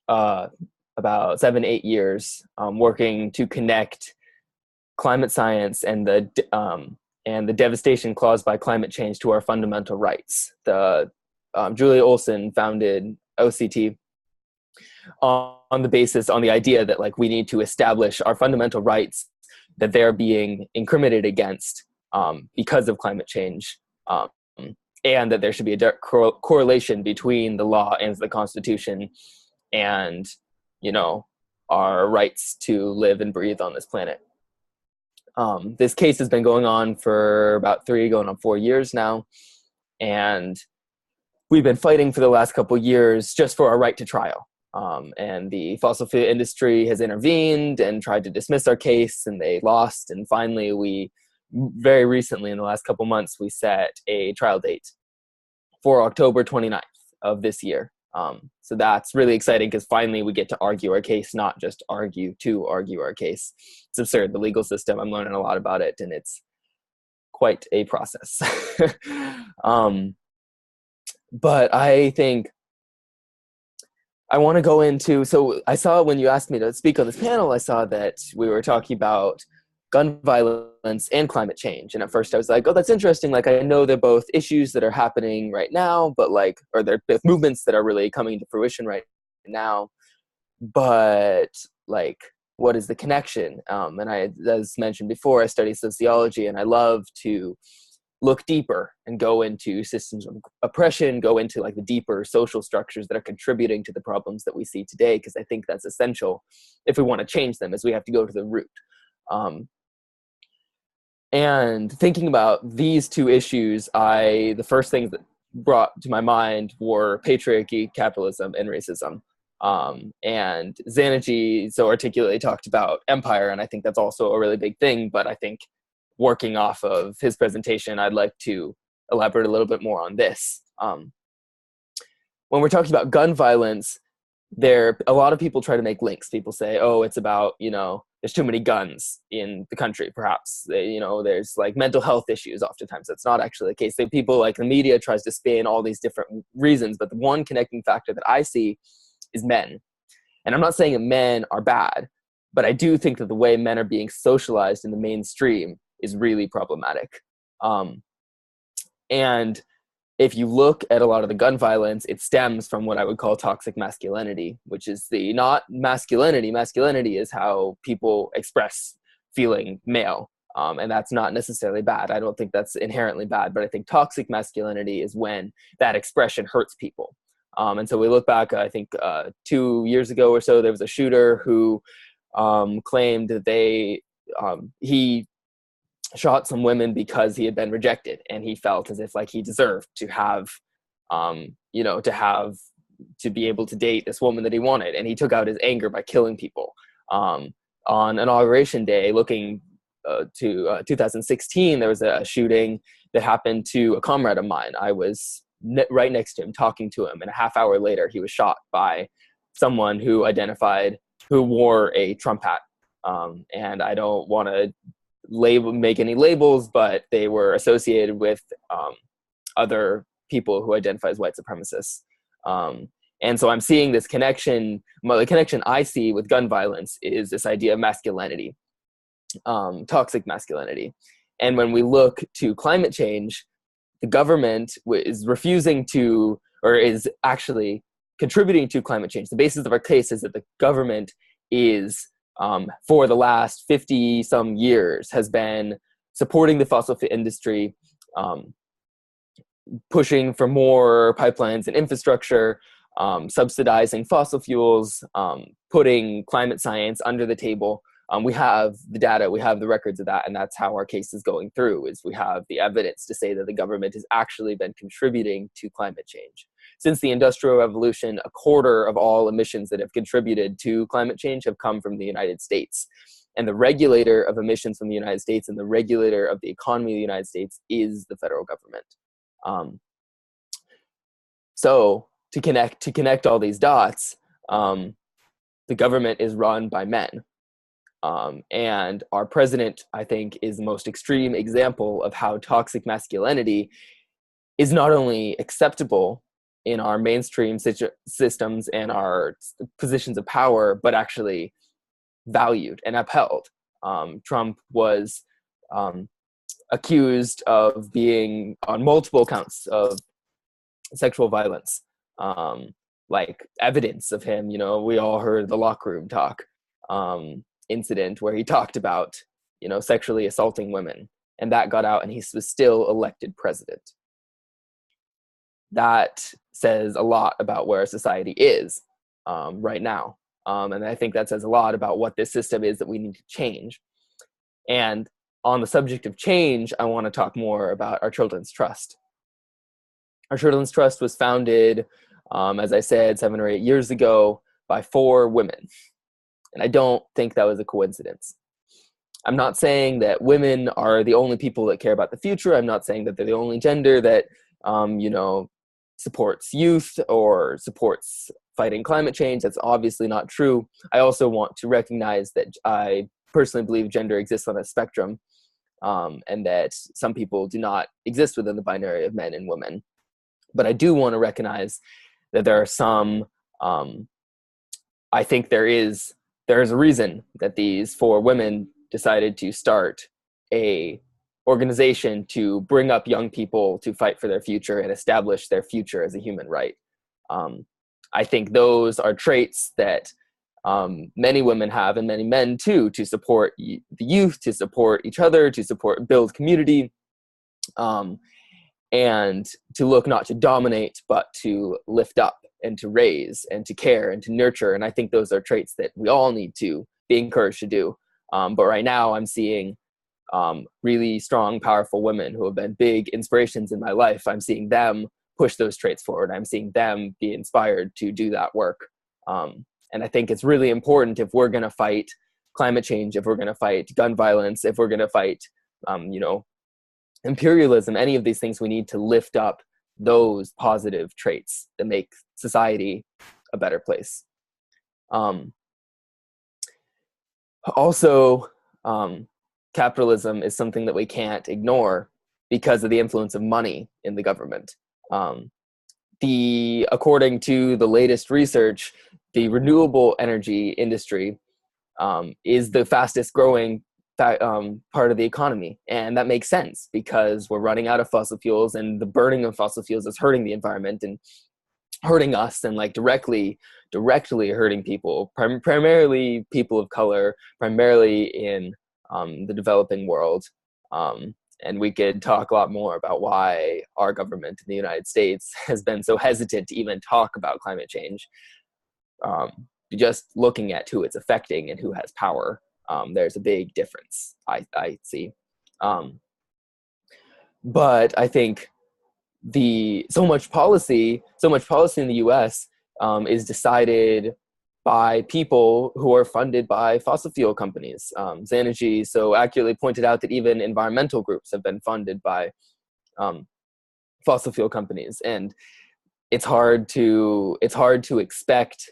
about 7-8 years, working to connect climate science and the devastation caused by climate change to our fundamental rights. Julia Olson founded OCT on the idea that we need to establish our fundamental rights, that they're being incriminated against because of climate change, and that there should be a direct correlation between the law and the Constitution, and, you know, our rights to live and breathe on this planet. This case has been going on for about 3 going on 4 years now, and we've been fighting for the last couple years just for our right to trial. And the fossil fuel industry has intervened and tried to dismiss our case, and they lost. And finally, we very recently, in the last couple months, we set a trial date for October 29th of this year. So that's really exciting because finally we get to argue our case, not just argue our case. It's absurd, the legal system. I'm learning a lot about it, and it's quite a process. But I think I want to go into, so I saw when you asked me to speak on this panel, I saw that we were talking about gun violence and climate change. And at first I was like, oh, that's interesting. Like, I know they're both issues that are happening right now, but like, or they're both movements that are really coming to fruition right now. But like, what is the connection? And I, as mentioned before, I study sociology, and I love to look deeper and go into systems of oppression, go into like the deeper social structures that are contributing to the problems that we see today, because I think that's essential if we want to change them, is we have to go to the root. And thinking about these two issues, the first things that brought to my mind were patriarchy, capitalism, and racism. And Xanargy so articulately talked about empire, and I think that's also a really big thing, but I think working off of his presentation, I'd like to elaborate a little bit more on this. When we're talking about gun violence, a lot of people try to make links. People say, oh, it's about, you know, there's too many guns in the country, perhaps. You know, there's like mental health issues oftentimes. That's not actually the case. People, like the media tries to spin all these different reasons, but the one connecting factor that I see is men. And I'm not saying that men are bad, but I do think that the way men are being socialized in the mainstream is really problematic. And if you look at a lot of the gun violence, it stems from what I would call toxic masculinity, which is not masculinity. Masculinity is how people express feeling male. And that's not necessarily bad. I don't think that's inherently bad, but I think toxic masculinity is when that expression hurts people. And so we look back, I think 2 years ago or so, there was a shooter who claimed that he shot some women because he had been rejected, and he felt as if like he deserved to have, you know, to be able to date this woman that he wanted. And he took out his anger by killing people. On Inauguration Day, looking to 2016, there was a shooting that happened to a comrade of mine. I was right next to him, talking to him, and a half hour later, he was shot by someone who wore a Trump hat. And I don't want to make any labels, but they were associated with other people who identify as white supremacists. And so I'm seeing this connection. The connection I see with gun violence is this idea of masculinity, toxic masculinity. And when we look to climate change, the government is refusing to, or is actually contributing to climate change. The basis of our case is that the government is, for the last 50 some years, has been supporting the fossil fuel industry, pushing for more pipelines and infrastructure, subsidizing fossil fuels, putting climate science under the table. We have the data, we have the records of that, and that's how our case is going through, is we have the evidence to say that the government has actually been contributing to climate change. Since the Industrial Revolution, 1/4 of all emissions that have contributed to climate change have come from the United States. And the regulator of emissions from the United States and the regulator of the economy of the United States is the federal government. So to connect all these dots, the government is run by men. And our president, I think, is the most extreme example of how toxic masculinity is not only acceptable in our mainstream systems and our positions of power, but actually valued and upheld. Trump was accused of being on multiple counts of sexual violence, like evidence of him. You know, we all heard the locker room talk incident where he talked about, you know, sexually assaulting women, and that got out, and he was still elected president. That says a lot about where our society is. right now. And I think that says a lot about what this system is that we need to change. And on the subject of change, I want to talk more about our Children's Trust. Our Children's Trust was founded, as I said, 7 or 8 years ago by 4 women. And I don't think that was a coincidence. I'm not saying that women are the only people that care about the future. I'm not saying that they're the only gender that, supports youth or supports fighting climate change. That's obviously not true. I also want to recognize that I personally believe gender exists on a spectrum, and that some people do not exist within the binary of men and women. But I do want to recognize that there are some, I think there is a reason that these 4 women decided to start a organization to bring up young people to fight for their future and establish their future as a human right. I think those are traits that many women have, and many men too, to support the youth, to support each other, to build community, and to look not to dominate, but to lift up and to raise and to care and to nurture. And I think those are traits that we all need to be encouraged to do. But right now I'm seeing really strong, powerful women who have been big inspirations in my life. I'm seeing them push those traits forward. I'm seeing them be inspired to do that work. And I think it's really important, if we're going to fight climate change, if we're going to fight gun violence, if we're going to fight, imperialism, any of these things, we need to lift up those positive traits that make society a better place. Also, capitalism is something that we can't ignore because of the influence of money in the government. According to the latest research, the renewable energy industry is the fastest growing part of the economy. And that makes sense because we're running out of fossil fuels, and the burning of fossil fuels is hurting the environment and hurting us, and like directly hurting people, primarily people of color, primarily in the developing world. And we could talk a lot more about why our government in the United States has been so hesitant to even talk about climate change. Just looking at who it's affecting and who has power, there's a big difference, I see. But I think so much policy in the U.S. Is decided by people who are funded by fossil fuel companies. Zanergy so accurately pointed out that even environmental groups have been funded by fossil fuel companies, and it's hard to expect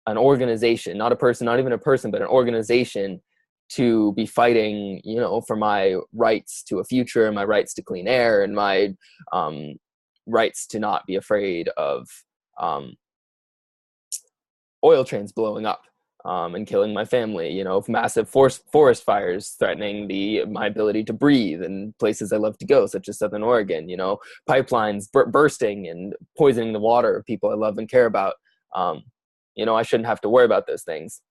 an organization, not a person, not even a person, but an organization, to be fighting, for my rights to a future, my rights to clean air, and my rights to not be afraid of oil trains blowing up and killing my family, massive forest fires threatening my ability to breathe in places I love to go, such as Southern Oregon, pipelines bursting and poisoning the water of people I love and care about. I shouldn't have to worry about those things,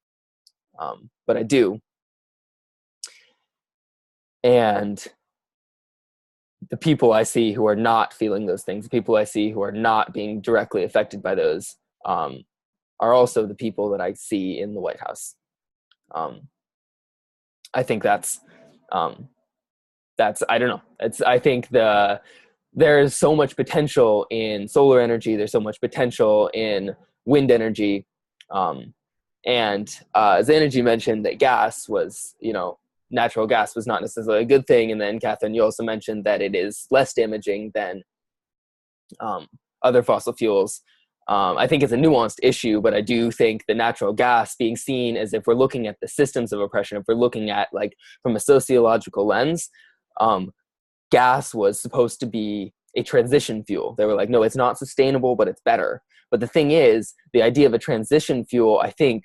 but I do. And the people I see who are not feeling those things, the people I see who are not being directly affected by those, are also the people that I see in the White House. I think that's I don't know. I think there's so much potential in solar energy. There's so much potential in wind energy. And Zanergy mentioned that natural gas was not necessarily a good thing. And then Catherine, you also mentioned that it is less damaging than other fossil fuels. I think it's a nuanced issue, but I do think the natural gas being seen as, if we're looking at the systems of oppression, if we're looking at from a sociological lens, gas was supposed to be a transition fuel. They were like, no, it's not sustainable, but it's better. But the thing is, the idea of a transition fuel, I think,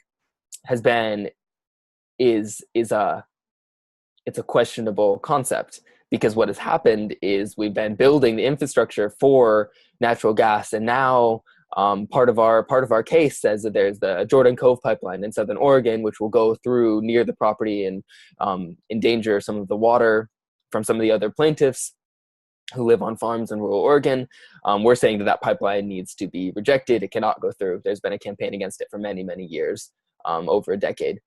it's a questionable concept, because what has happened is we've been building the infrastructure for natural gas, and now part of our case says that there's the Jordan Cove pipeline in Southern Oregon, which will go through near the property and endanger some of the water from some of the other plaintiffs. who live on farms in rural Oregon. We're saying that that pipeline needs to be rejected. It cannot go through. There's been a campaign against it for many, many years, over a decade.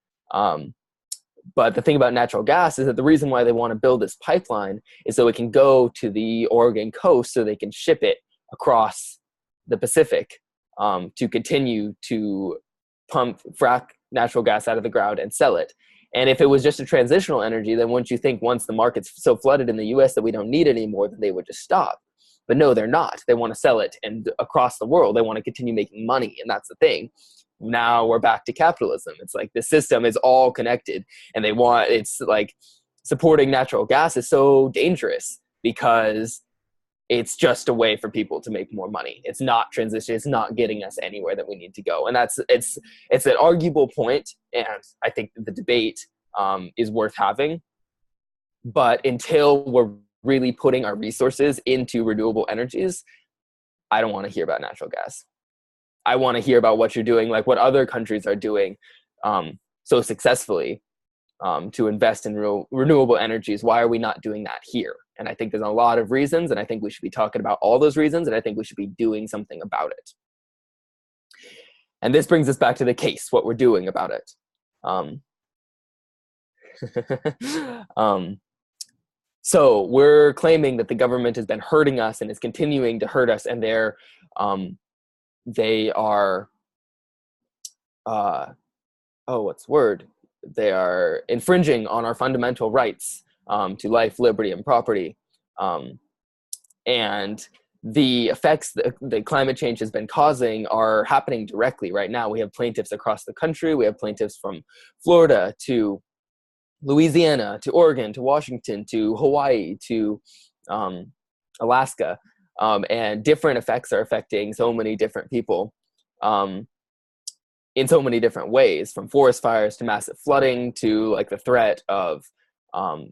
But the thing about natural gas is that the reason why they want to build this pipeline is so it can go to the Oregon coast so they can ship it across the Pacific, to continue to frack natural gas out of the ground and sell it. And if it was just a transitional energy, then wouldn't you think once the market's so flooded in the US that we don't need it anymore, that they would just stop? But no, they're not. They want to sell it, and across the world, they want to continue making money. And that's the thing. Now we're back to capitalism. It's like the system is all connected, and it's like supporting natural gas is so dangerous because it's just a way for people to make more money. It's not transition. It's not getting us anywhere that we need to go. And it's an arguable point, and I think the debate is worth having. But until we're really putting our resources into renewable energies, I don't want to hear about natural gas. I want to hear about what you're doing, like what other countries are doing so successfully to invest in renewable energies. Why are we not doing that here? And I think there's a lot of reasons, and I think we should be talking about all those reasons, and I think we should be doing something about it. And this brings us back to the case, what we're doing about it. So we're claiming that the government has been hurting us and is continuing to hurt us, and they are, they are infringing on our fundamental rights to life, liberty, and property. And the effects that climate change has been causing are happening directly right now. We have plaintiffs across the country. We have plaintiffs from Florida to Louisiana to Oregon to Washington to Hawaii to Alaska. And different effects are affecting so many different people in so many different ways, from forest fires to massive flooding to like the threat of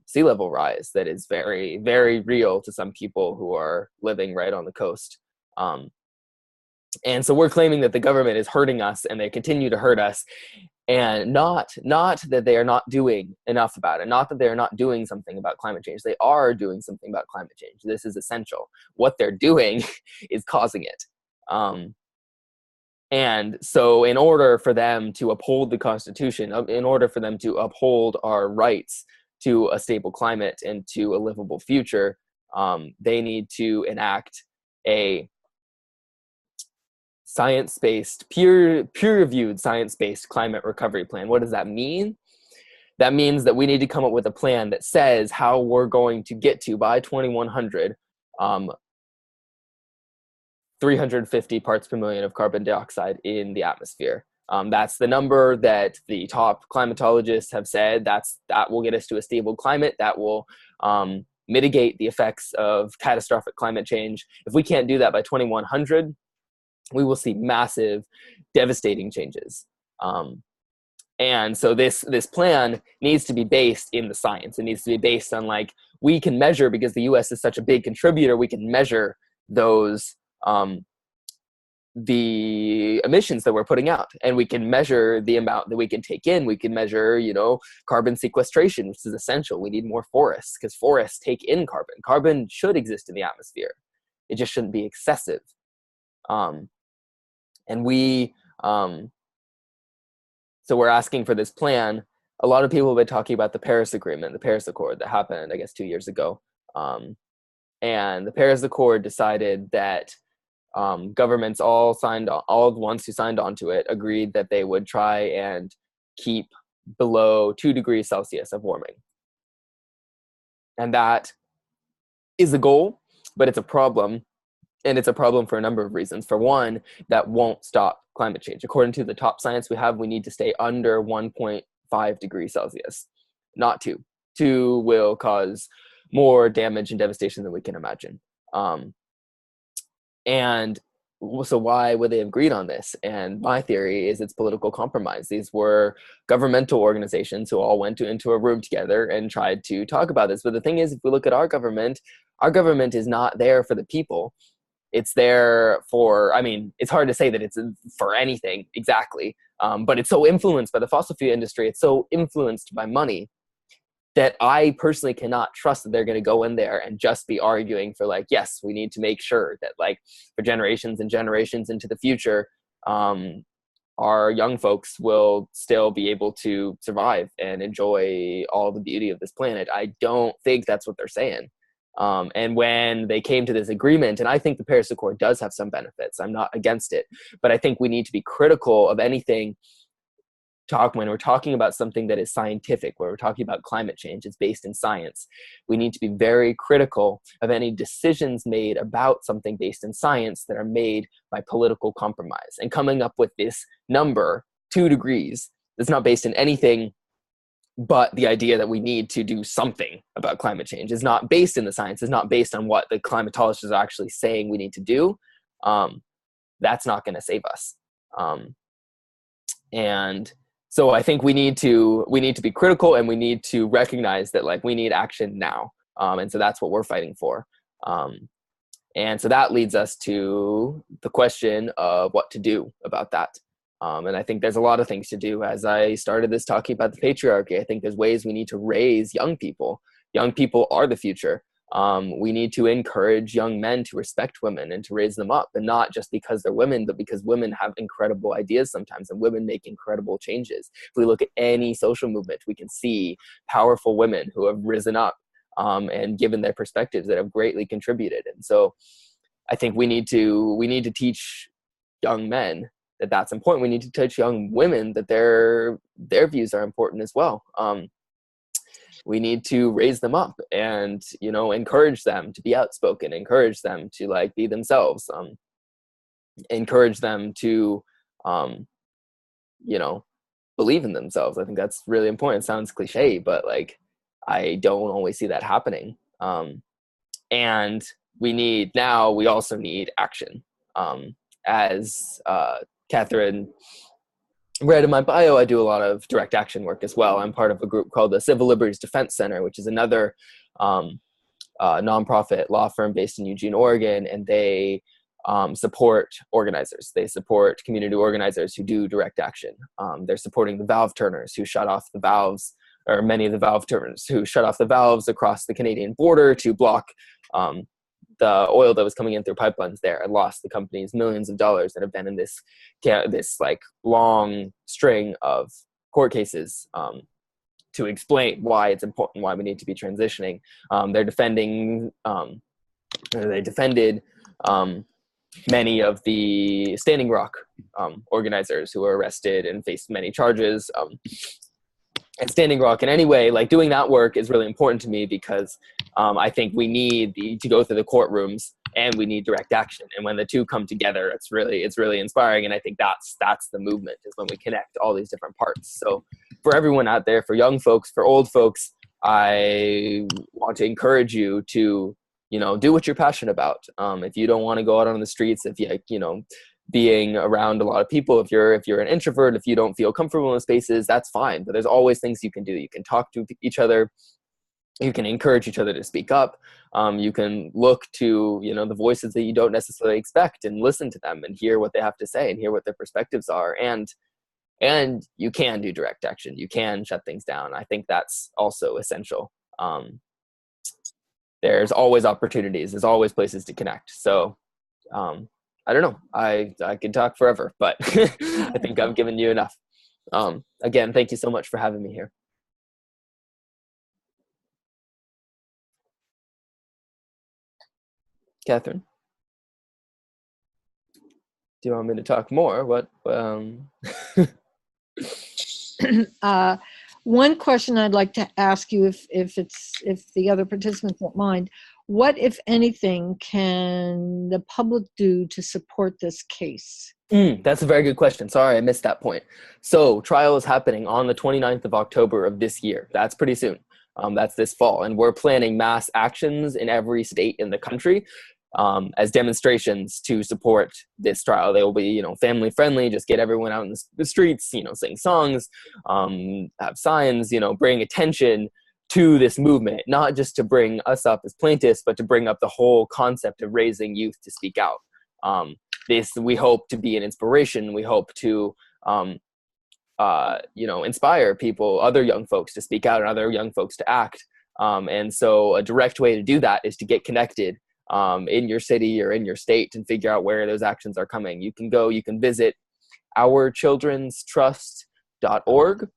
sea level rise that is very, very real to some people who are living right on the coast. And so we're claiming that the government is hurting us, and they continue to hurt us, and not that they are not doing enough about it, not that they're not doing something about climate change. They are doing something about climate change. This is essential. What they're doing is causing it. And so in order for them to uphold the Constitution, in order for them to uphold our rights to a stable climate and to a livable future, they need to enact a science-based, peer-reviewed science-based climate recovery plan. What does that mean? That means that we need to come up with a plan that says how we're going to get to, by 2100, 350 parts per million of carbon dioxide in the atmosphere. That's the number that the top climatologists have said. That will get us to a stable climate. That will mitigate the effects of catastrophic climate change. If we can't do that by 2100, we will see massive, devastating changes. And so this plan needs to be based in the science. It needs to be based on, like, we can measure, because the US is such a big contributor, we can measure those the emissions that we're putting out, and we can measure the amount that we can take in. We can measure, carbon sequestration, which is essential. We need more forests, because forests take in carbon. Carbon should exist in the atmosphere. It just shouldn't be excessive. And so we're asking for this plan. A lot of people have been talking about the Paris Agreement, the Paris Accord that happened, I guess, 2 years ago. And the Paris Accord decided that governments, all the ones who signed onto it, agreed that they would try and keep below 2 degrees Celsius of warming. And that is a goal, but it's a problem. And it's a problem for a number of reasons. For one, that won't stop climate change. According to the top science we have, we need to stay under 1.5 degrees Celsius, not 2. 2 will cause more damage and devastation than we can imagine. And so why would they have agreed on this? And my theory is it's political compromise. These were governmental organizations who all went into a room together and tried to talk about this. But the thing is, if we look at our government is not there for the people. It's there for, it's hard to say that it's for anything exactly, but it's so influenced by the fossil fuel industry. It's so influenced by money that I personally cannot trust that they're going to go in there and just be arguing for like, yes, we need to make sure that like for generations and generations into the future, our young folks will still be able to survive and enjoy all the beauty of this planet. I don't think that's what they're saying. And when they came to this agreement, and I think the Paris Accord does have some benefits, I'm not against it, but I think we need to be critical of anything when we're talking about something that is scientific, where we're talking about climate change, it's based in science. We need to be very critical of any decisions made about something based in science that are made by political compromise. And coming up with this number, 2 degrees, that's not based in anything but the idea that we need to do something about climate change. Is not based in the science, is not based on what the climatologists are actually saying we need to do. That's not going to save us. And so I think we need to be critical, and we need to recognize that like we need action now. And so that's what we're fighting for. And so that leads us to the question of what to do about that. And I think there's a lot of things to do. As I started this talking about the patriarchy, I think there's ways we need to raise young people. Young people are the future. We need to encourage young men to respect women and to raise them up, and not just because they're women, but because women have incredible ideas sometimes, and women make incredible changes. If we look at any social movement, we can see powerful women who have risen up and given their perspectives that have greatly contributed. And so I think we need to teach young men that that's important. We need to teach young women that their views are important as well. We need to raise them up and, encourage them to be outspoken, encourage them to like be themselves, encourage them to, believe in themselves. I think that's really important. It sounds cliche, but like, I don't always see that happening. And we also need action. As Catherine read in my bio, I do a lot of direct action work as well. I'm part of a group called the Civil Liberties Defense Center, which is another nonprofit law firm based in Eugene, Oregon, and they support organizers. They support community organizers who do direct action. They're supporting the valve turners who shut off the valves, or many of the valve turners who shut off the valves across the Canadian border to block the oil that was coming in through pipelines there, and lost the companies millions of dollars that have been in this like long string of court cases to explain why it's important, why we need to be transitioning. They defended many of the Standing Rock organizers who were arrested and faced many charges. And Standing Rock, in any way, like doing that work is really important to me, because I think we need to go through the courtrooms, and we need direct action. And when the two come together, it's really inspiring. And I think that's the movement, is when we connect all these different parts. So for everyone out there, for young folks, for old folks, I want to encourage you to, do what you're passionate about. If you don't want to go out on the streets, if you, being around a lot of people, if you're an introvert, if you don't feel comfortable in spaces, that's fine. But there's always things you can do. You can talk to each other. You can encourage each other to speak up. You can look to, the voices that you don't necessarily expect, and listen to them and hear what they have to say and hear what their perspectives are. And you can do direct action. You can shut things down. I think that's also essential. There's always opportunities. There's always places to connect. So, I don't know. I could talk forever, but I think I've given you enough. Again, thank you so much for having me here. Catherine, do you want me to talk more? What? One question I'd like to ask you, if the other participants don't mind, what, if anything, can the public do to support this case? That's a very good question. Sorry, I missed that point. So trial is happening on the 29th of October of this year. That's pretty soon. That's this fall. And we're planning mass actions in every state in the country as demonstrations to support this trial. They will be, family friendly, just get everyone out in the streets, sing songs, have signs, bring attention to this movement, not just to bring us up as plaintiffs, but to bring up the whole concept of raising youth to speak out. We hope to be an inspiration. We hope to inspire people, other young folks to speak out and other young folks to act. And so a direct way to do that is to get connected in your city or in your state and figure out where those actions are coming. You can visit ourchildrenstrust.org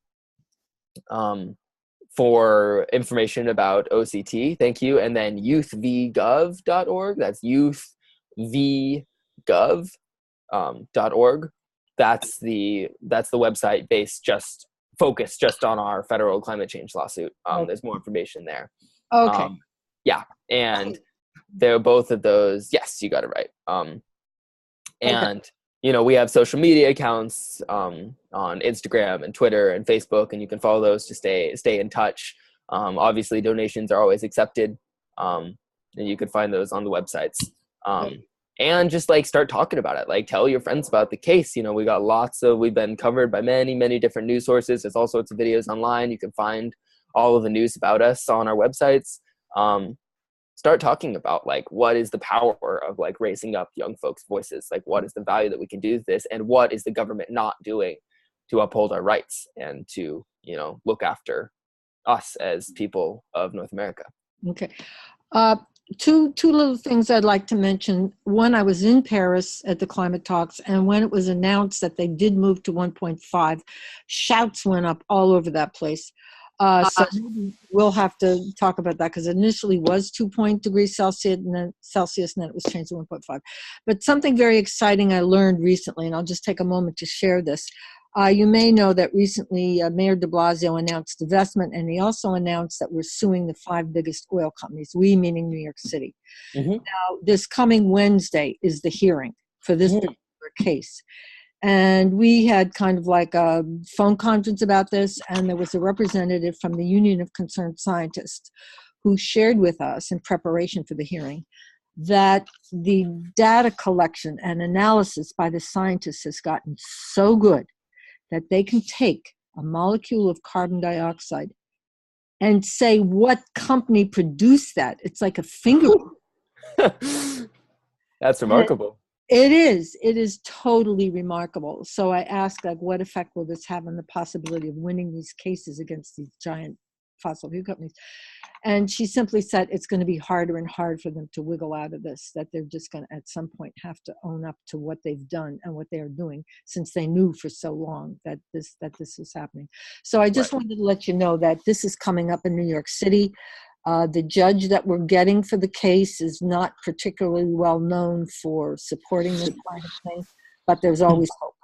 for information about OCT. Thank you. And then youthvgov.org. That's youthvgov.org. That's the website focused just on our federal climate change lawsuit. There's more information there. Okay. Yeah. And they're both of those. Yes, you got it right. And we have social media accounts on Instagram and Twitter and Facebook, and you can follow those to stay in touch. Obviously, donations are always accepted, and you can find those on the websites. And just start talking about it. Tell your friends about the case. We've been covered by many, many different news sources. There's all sorts of videos online. You can find all of the news about us on our websites. Start talking about what is the power of raising up young folks' voices? What is the value that we can do this, and what is the government not doing to uphold our rights and to look after us as people of North America? Okay. Two little things I'd like to mention. One, I was in Paris at the climate talks, and when it was announced that they did move to 1.5, shouts went up all over that place. So we'll have to talk about that, because it initially was 2 degrees Celsius, and then it was changed to 1.5. But something very exciting I learned recently, and I'll just take a moment to share this. You may know that recently Mayor de Blasio announced divestment, and he also announced that we're suing the 5 biggest oil companies, we meaning New York City. Mm-hmm. Now, this coming Wednesday is the hearing for this particular case. And we had kind of a phone conference about this, and there was a representative from the Union of Concerned Scientists who shared with us in preparation for the hearing that the data collection and analysis by the scientists has gotten so good that they can take a molecule of carbon dioxide and say what company produced that. It's like a finger. That's remarkable. It is totally remarkable. So I asked, what effect will this have on the possibility of winning these cases against these giant fossil fuel companies? And she simply said it's going to be harder and harder for them to wiggle out of this, that they're just going to at some point have to own up to what they've done and what they are doing, since they knew for so long that this was happening. So I just wanted to let you know that this is coming up in New York City. The judge that we're getting for the case is not particularly well known for supporting this kind of thing, but there's always hope.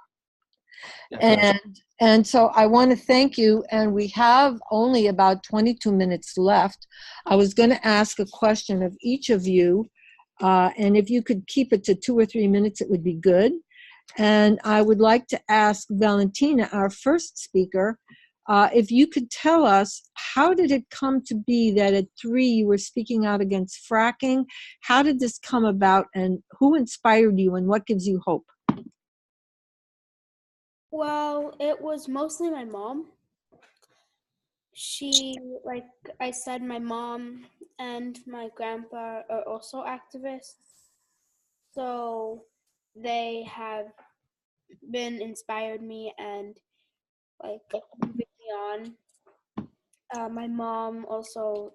And so I want to thank you, and we have only about 22 minutes left. I was going to ask a question of each of you, and if you could keep it to 2 or 3 minutes, it would be good. And I would like to ask Valentina, our first speaker, if you could tell us, how did it come to be that at 3 you were speaking out against fracking? How did this come about, and who inspired you, and what gives you hope? Well, it was mostly my mom. She, like I said, my mom and my grandpa are also activists. So they have been inspired me and moving me on. My mom also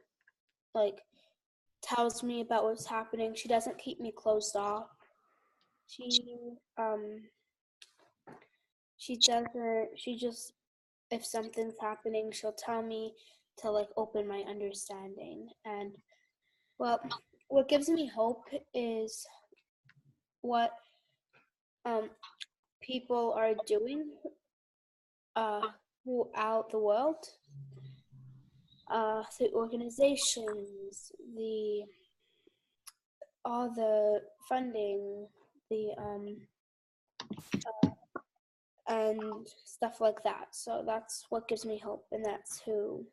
tells me about what's happening. She doesn't keep me closed off. She just, if something's happening, she'll tell me to open my understanding. And well, what gives me hope is what people are doing throughout the world, through organizations, all the funding, and stuff like that. So that's what gives me hope, and that's who.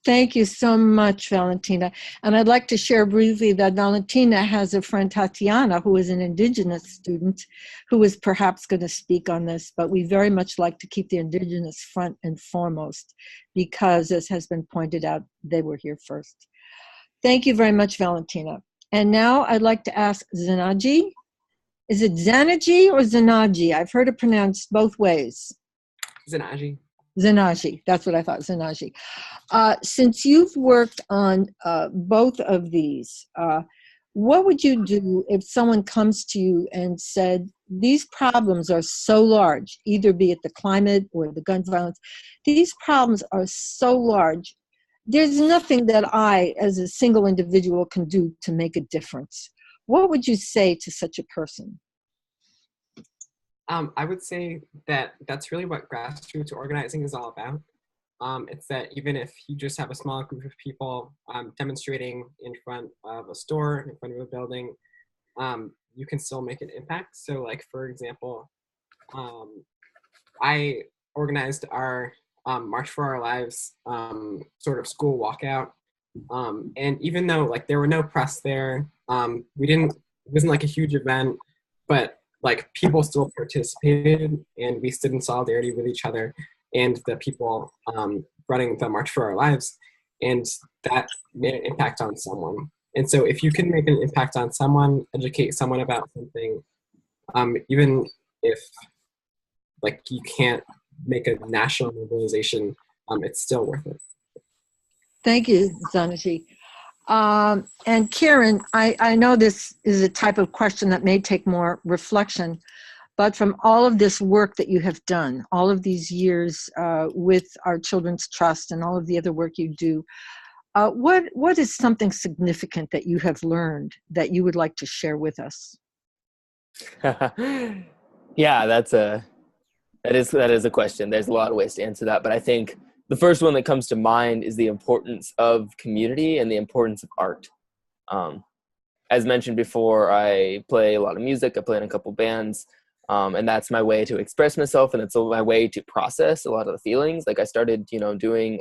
Thank you so much, Valentina. And I'd like to share briefly that Valentina has a friend, Tatiana, who is an Indigenous student, who is perhaps going to speak on this, but we very much like to keep the Indigenous front and foremost, because, as has been pointed out, they were here first. Thank you very much, Valentina. And now I'd like to ask Zanaji. Is it Zanaji or Zanaji? I've heard it pronounced both ways. Zanaji. Zanaji, that's what I thought, Zanaji. Since you've worked on both of these, what would you do if someone comes to you and said, these problems are so large, either be it the climate or the gun violence, these problems are so large, there's nothing that I, as a single individual, can do to make a difference. What would you say to such a person? I would say that that's really what grassroots organizing is all about. It's that even if you just have a small group of people demonstrating in front of a store, in front of a building, you can still make an impact. So like, for example, I organized our March for Our Lives sort of school walkout. And even though like there were no press there, it wasn't like a huge event, but like people still participated and we stood in solidarity with each other and the people running the March for Our Lives, and that made an impact on someone. And so if you can make an impact on someone, educate someone about something, even if like you can't make a national mobilization, it's still worth it. Thank you, Zanaji. And Karen, I know this is a type of question that may take more reflection, but from all of this work that you have done, all of these years with our Children's Trust and all of the other work you do, what is something significant that you have learned that you would like to share with us? Yeah, that is a question. There's a lot of ways to answer that, but I think the first one that comes to mind is the importance of community and the importance of art. As mentioned before, I play a lot of music. I play in a couple bands, and that's my way to express myself, and it's my way to process a lot of the feelings. Like I started,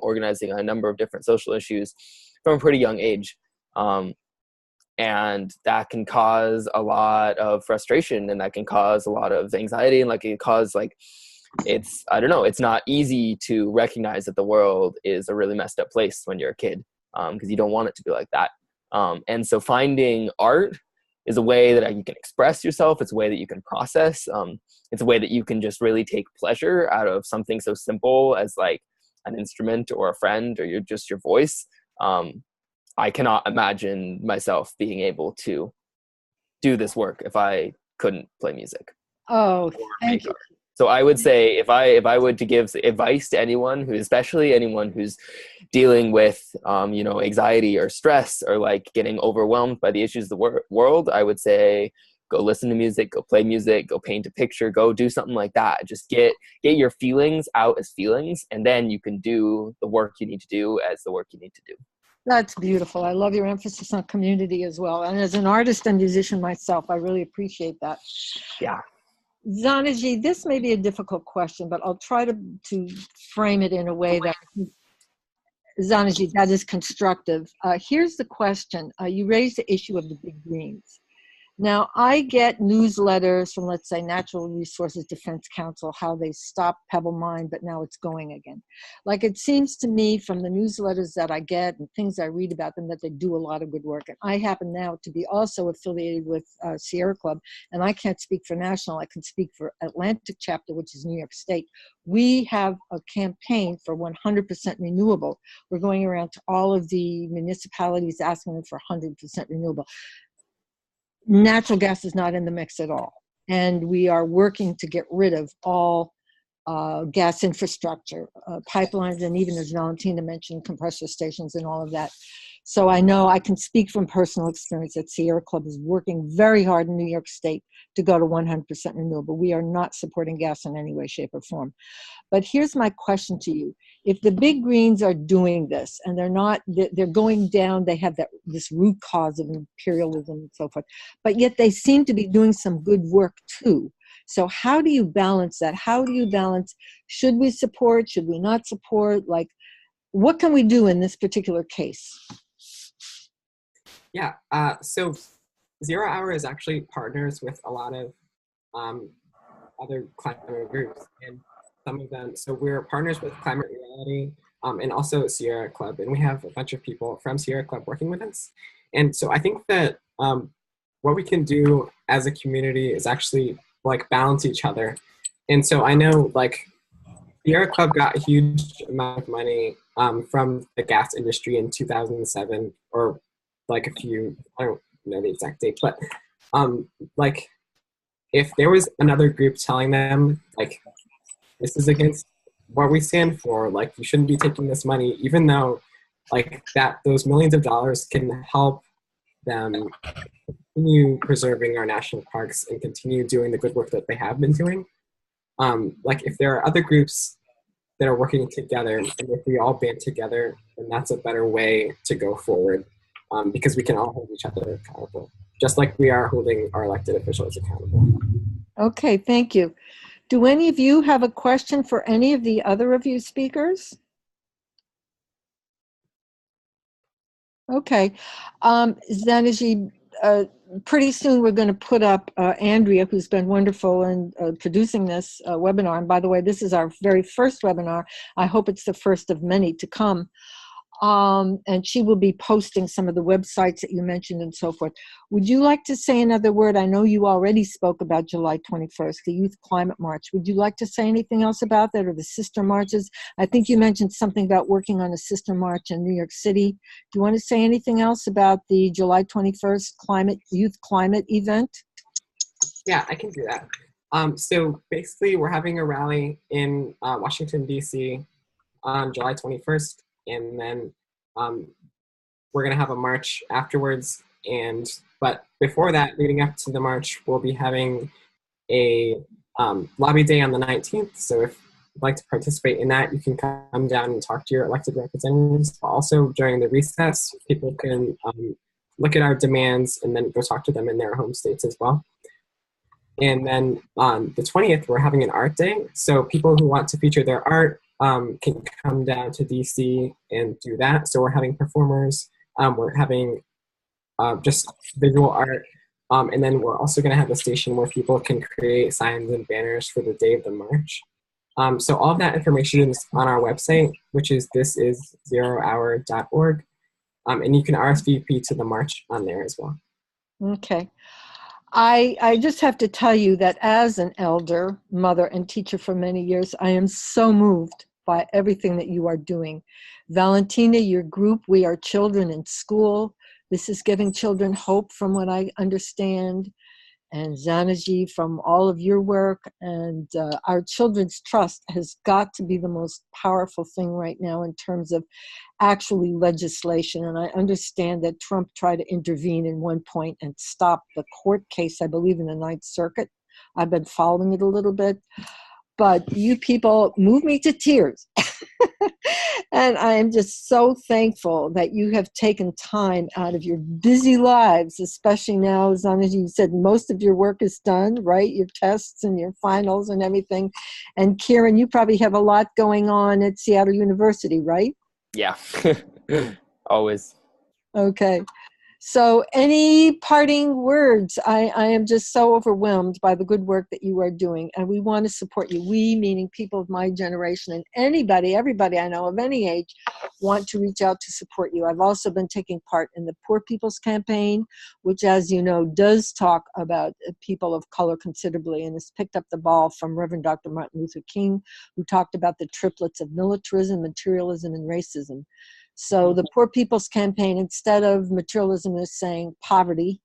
organizing on a number of different social issues from a pretty young age, and that can cause a lot of frustration, and that can cause a lot of anxiety, and it's not easy to recognize that the world is a really messed up place when you're a kid, because you don't want it to be like that. And so finding art is a way that you can express yourself. It's a way that you can process. It's a way that you can just really take pleasure out of something so simple as like an instrument or a friend or your voice. I cannot imagine myself being able to do this work if I couldn't play music. Oh, thank you. Art. So I would say if I would to give advice to anyone especially anyone who's dealing with, anxiety or stress or like getting overwhelmed by the issues of the world, I would say, go listen to music, go play music, go paint a picture, go do something like that. Just get your feelings out as feelings, and then you can do the work you need to do as the work you need to do. That's beautiful. I love your emphasis on community as well. And as an artist and musician myself, I really appreciate that. Yeah. Zanaji, this may be a difficult question, but I'll try to frame it in a way that, Zanaji, that is constructive. Here's the question. You raised the issue of the big greens. Now, I get newsletters from, let's say, Natural Resources Defense Council, how they stopped Pebble Mine, but now it's going again. Like, it seems to me from the newsletters that I get and things I read about them that they do a lot of good work. And I happen now to be also affiliated with Sierra Club, and I can't speak for national, I can speak for Atlantic chapter, which is New York State. We have a campaign for 100% renewable. We're going around to all of the municipalities asking them for 100% renewable. Natural gas is not in the mix at all. And we are working to get rid of all gas infrastructure, pipelines, and even, as Valentina mentioned, compressor stations and all of that. So I know I can speak from personal experience that Sierra Club is working very hard in New York State to go to 100% renewable. We are not supporting gas in any way, shape, or form. But here's my question to you. If the big greens are doing this and they're going down, they have this root cause of imperialism and so forth, but yet they seem to be doing some good work too. So how do you balance that? How do you balance, should we support, should we not support? Like, what can we do in this particular case? Yeah, so Zero Hour is actually partners with a lot of other climate groups, and some of them, so we're partners with Climate Reality and also Sierra Club, and we have a bunch of people from Sierra Club working with us. And so I think that what we can do as a community is actually like balance each other. And so I know like Sierra Club got a huge amount of money from the gas industry in 2007, or like a few, I don't know the exact date, but like if there was another group telling them like this is against what we stand for, like you shouldn't be taking this money, even though like that those millions of dollars can help them continue preserving our national parks and continue doing the good work that they have been doing. Like if there are other groups that are working together, and if we all band together, then that's a better way to go forward, because we can all hold each other accountable, just like we are holding our elected officials accountable. Okay, thank you. Do any of you have a question for any of the other of you speakers? Okay. Zanaji, pretty soon we're going to put up Andrea, who's been wonderful in producing this webinar. And by the way, this is our very first webinar. I hope it's the first of many to come. And she will be posting some of the websites that you mentioned and so forth. Would you like to say another word? I know you already spoke about July 21st, the Youth Climate March. Would you like to say anything else about that, or the sister marches? I think you mentioned something about working on a sister march in New York City. Do you want to say anything else about the July 21st Youth Climate event? Yeah, I can do that. So basically, we're having a rally in Washington, D.C. on July 21st. And then we're going to have a march afterwards. But before that, leading up to the march, we'll be having a lobby day on the 19th. So if you'd like to participate in that, you can come down and talk to your elected representatives. Also, during the recess, people can look at our demands and then go talk to them in their home states as well. And then on the 20th, we're having an art day. So people who want to feature their art can come down to DC and do that. So we're having performers, we're having just visual art, and then we're also going to have a station where people can create signs and banners for the day of the march. So all of that information is on our website, which is thisisz0hour.org, and you can RSVP to the march on there as well. Okay. I just have to tell you that as an elder, mother, and teacher for many years, I am so moved by everything that you are doing. Valentina, your group, We Are Children in School, this is giving children hope from what I understand. And Zanaji, from all of your work, and our Children's Trust has got to be the most powerful thing right now in terms of actually legislation. And I understand that Trump tried to intervene in one point and stop the court case, I believe in the Ninth Circuit. I've been following it a little bit, but you people move me to tears. And I am just so thankful that you have taken time out of your busy lives, especially now, Zanaji, you said most of your work is done, right? Your tests and your finals and everything. And Kieran, you probably have a lot going on at Seattle University, right? Yeah, always. Okay. So any parting words? I am just so overwhelmed by the good work that you are doing, and we want to support you. We, meaning people of my generation, and everybody I know of any age, want to reach out to support you. I've also been taking part in the Poor People's Campaign, which, as you know, does talk about people of color considerably, and has picked up the ball from Reverend Dr. Martin Luther King, who talked about the triplets of militarism, materialism, and racism. So the Poor People's Campaign, instead of materialism, is saying poverty,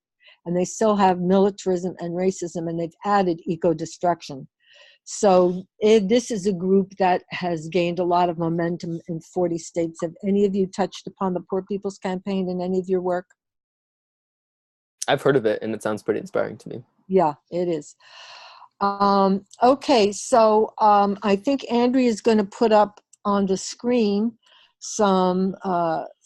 and they still have militarism and racism, and they've added eco-destruction. So this is a group that has gained a lot of momentum in 40 states. Have any of you touched upon the Poor People's Campaign in any of your work? I've heard of it, and it sounds pretty inspiring to me. Yeah, it is. Okay, so I think Andrea is going to put up on the screen some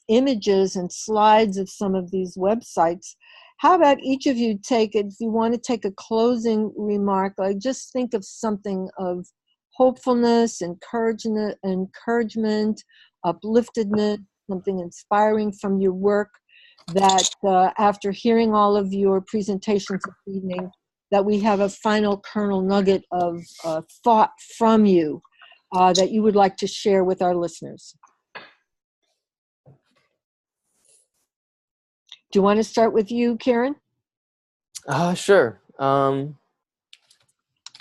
images and slides of some of these websites. How about each of you take it, if you want to take a closing remark, like just think of something of hopefulness, encouragement, upliftedness, something inspiring from your work that after hearing all of your presentations this evening, that we have a final kernel nugget of thought from you that you would like to share with our listeners. Do you want to start with you, Karen? Sure.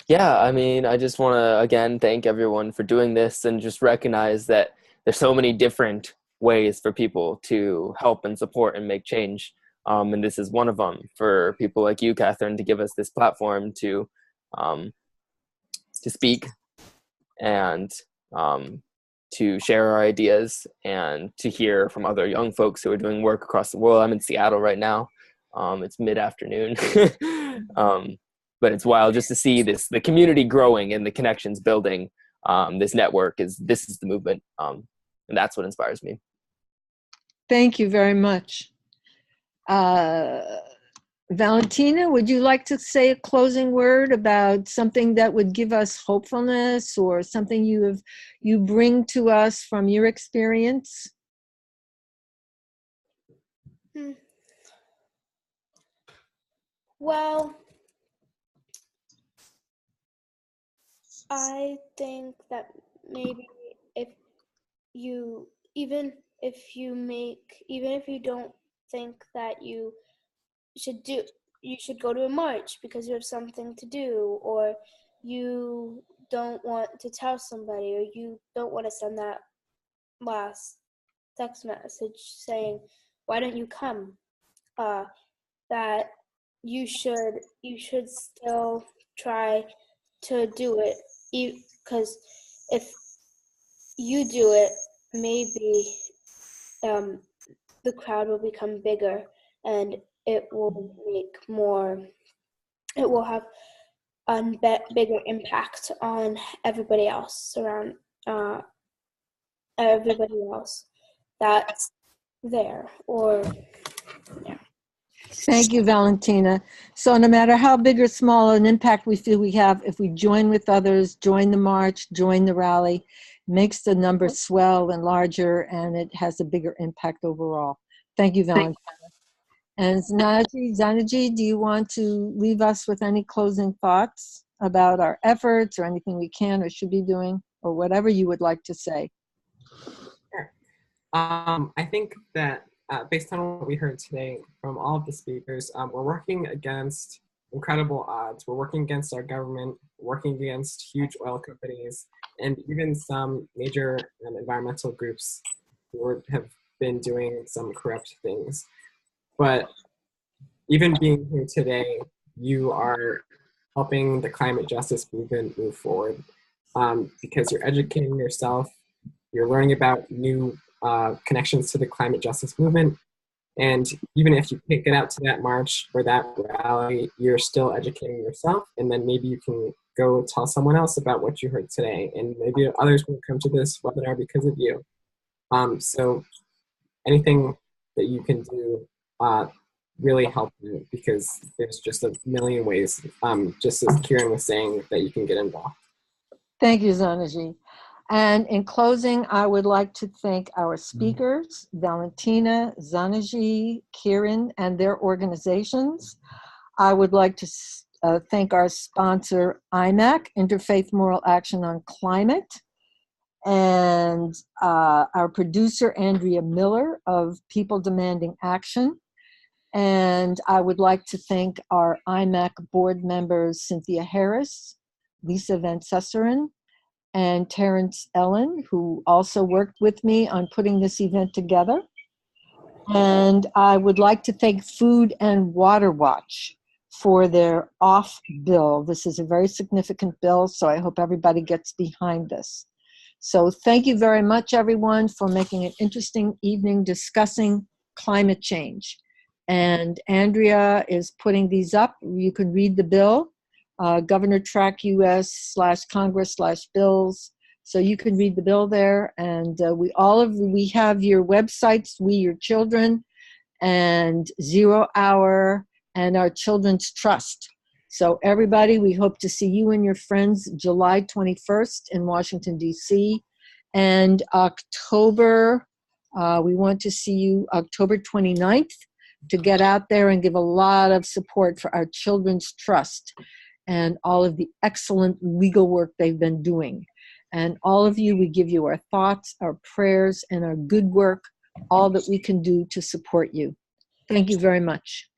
Yeah, I mean, I just want to again thank everyone for doing this and just recognize that there's so many different ways for people to help and support and make change. And this is one of them for people like you, Catherine, to give us this platform um, to speak and to share our ideas and to hear from other young folks who are doing work across the world. I'm in Seattle right now. It's mid-afternoon. But it's wild just to see the community growing and the connections building. This is the movement. And that's what inspires me. Thank you very much. Valentina, would you like to say a closing word about something that would give us hopefulness or something you bring to us from your experience? Well, I think that maybe if you even if you don't think that you should go to a march because you have something to do, or you don't want to tell somebody, or you don't want to send that last text message saying, why don't you come, that you should still try to do it, because if you do it, maybe the crowd will become bigger, and it will have a bigger impact on everybody else around, everybody else that's there, or yeah. Thank you, Valentina. So no matter how big or small an impact we feel we have, if we join with others, join the march, join the rally, makes the number swell and larger, and it has a bigger impact overall. Thank you, Valentina. And Zanaji, do you want to leave us with any closing thoughts about our efforts or anything we can or should be doing, or whatever you would like to say? Sure. I think that based on what we heard today from all of the speakers, we're working against incredible odds. We're working against our government, working against huge oil companies, and even some major environmental groups who have been doing some corrupt things. But even being here today, you are helping the climate justice movement move forward, because you're educating yourself, you're learning about new connections to the climate justice movement, and even if you can't get out to that march or that rally, you're still educating yourself, and then maybe you can go tell someone else about what you heard today, and maybe others will come to this webinar because of you. So anything that you can do really help you, because there's just a million ways, just as Kieran was saying, that you can get involved. Thank you, Zanaji. And in closing, I would like to thank our speakers, Valentina, Zanaji, Kieran, and their organizations. I would like to thank our sponsor, IMAC, Interfaith Moral Action on Climate, and our producer, Andrea Miller of People Demanding Action. And I would like to thank our IMAC board members, Cynthia Harris, Lisa Van Susseren, and Terrence Ellen, who also worked with me on putting this event together. And I would like to thank Food and Water Watch for their off bill. This is a very significant bill, so I hope everybody gets behind this. So thank you very much, everyone, for making an interesting evening discussing climate change. And Andrea is putting these up. You can read the bill, Governor Track US/Congress/bills. So you can read the bill there. And we have your websites, We Your Children, and 0 Hour, and our Children's Trust. So everybody, we hope to see you and your friends July 21st in Washington, D.C. And October, we want to see you October 29th to get out there and give a lot of support for our Children's Trust and all of the excellent legal work they've been doing. And all of you, we give you our thoughts, our prayers, and our good work, all that we can do to support you. Thank you very much.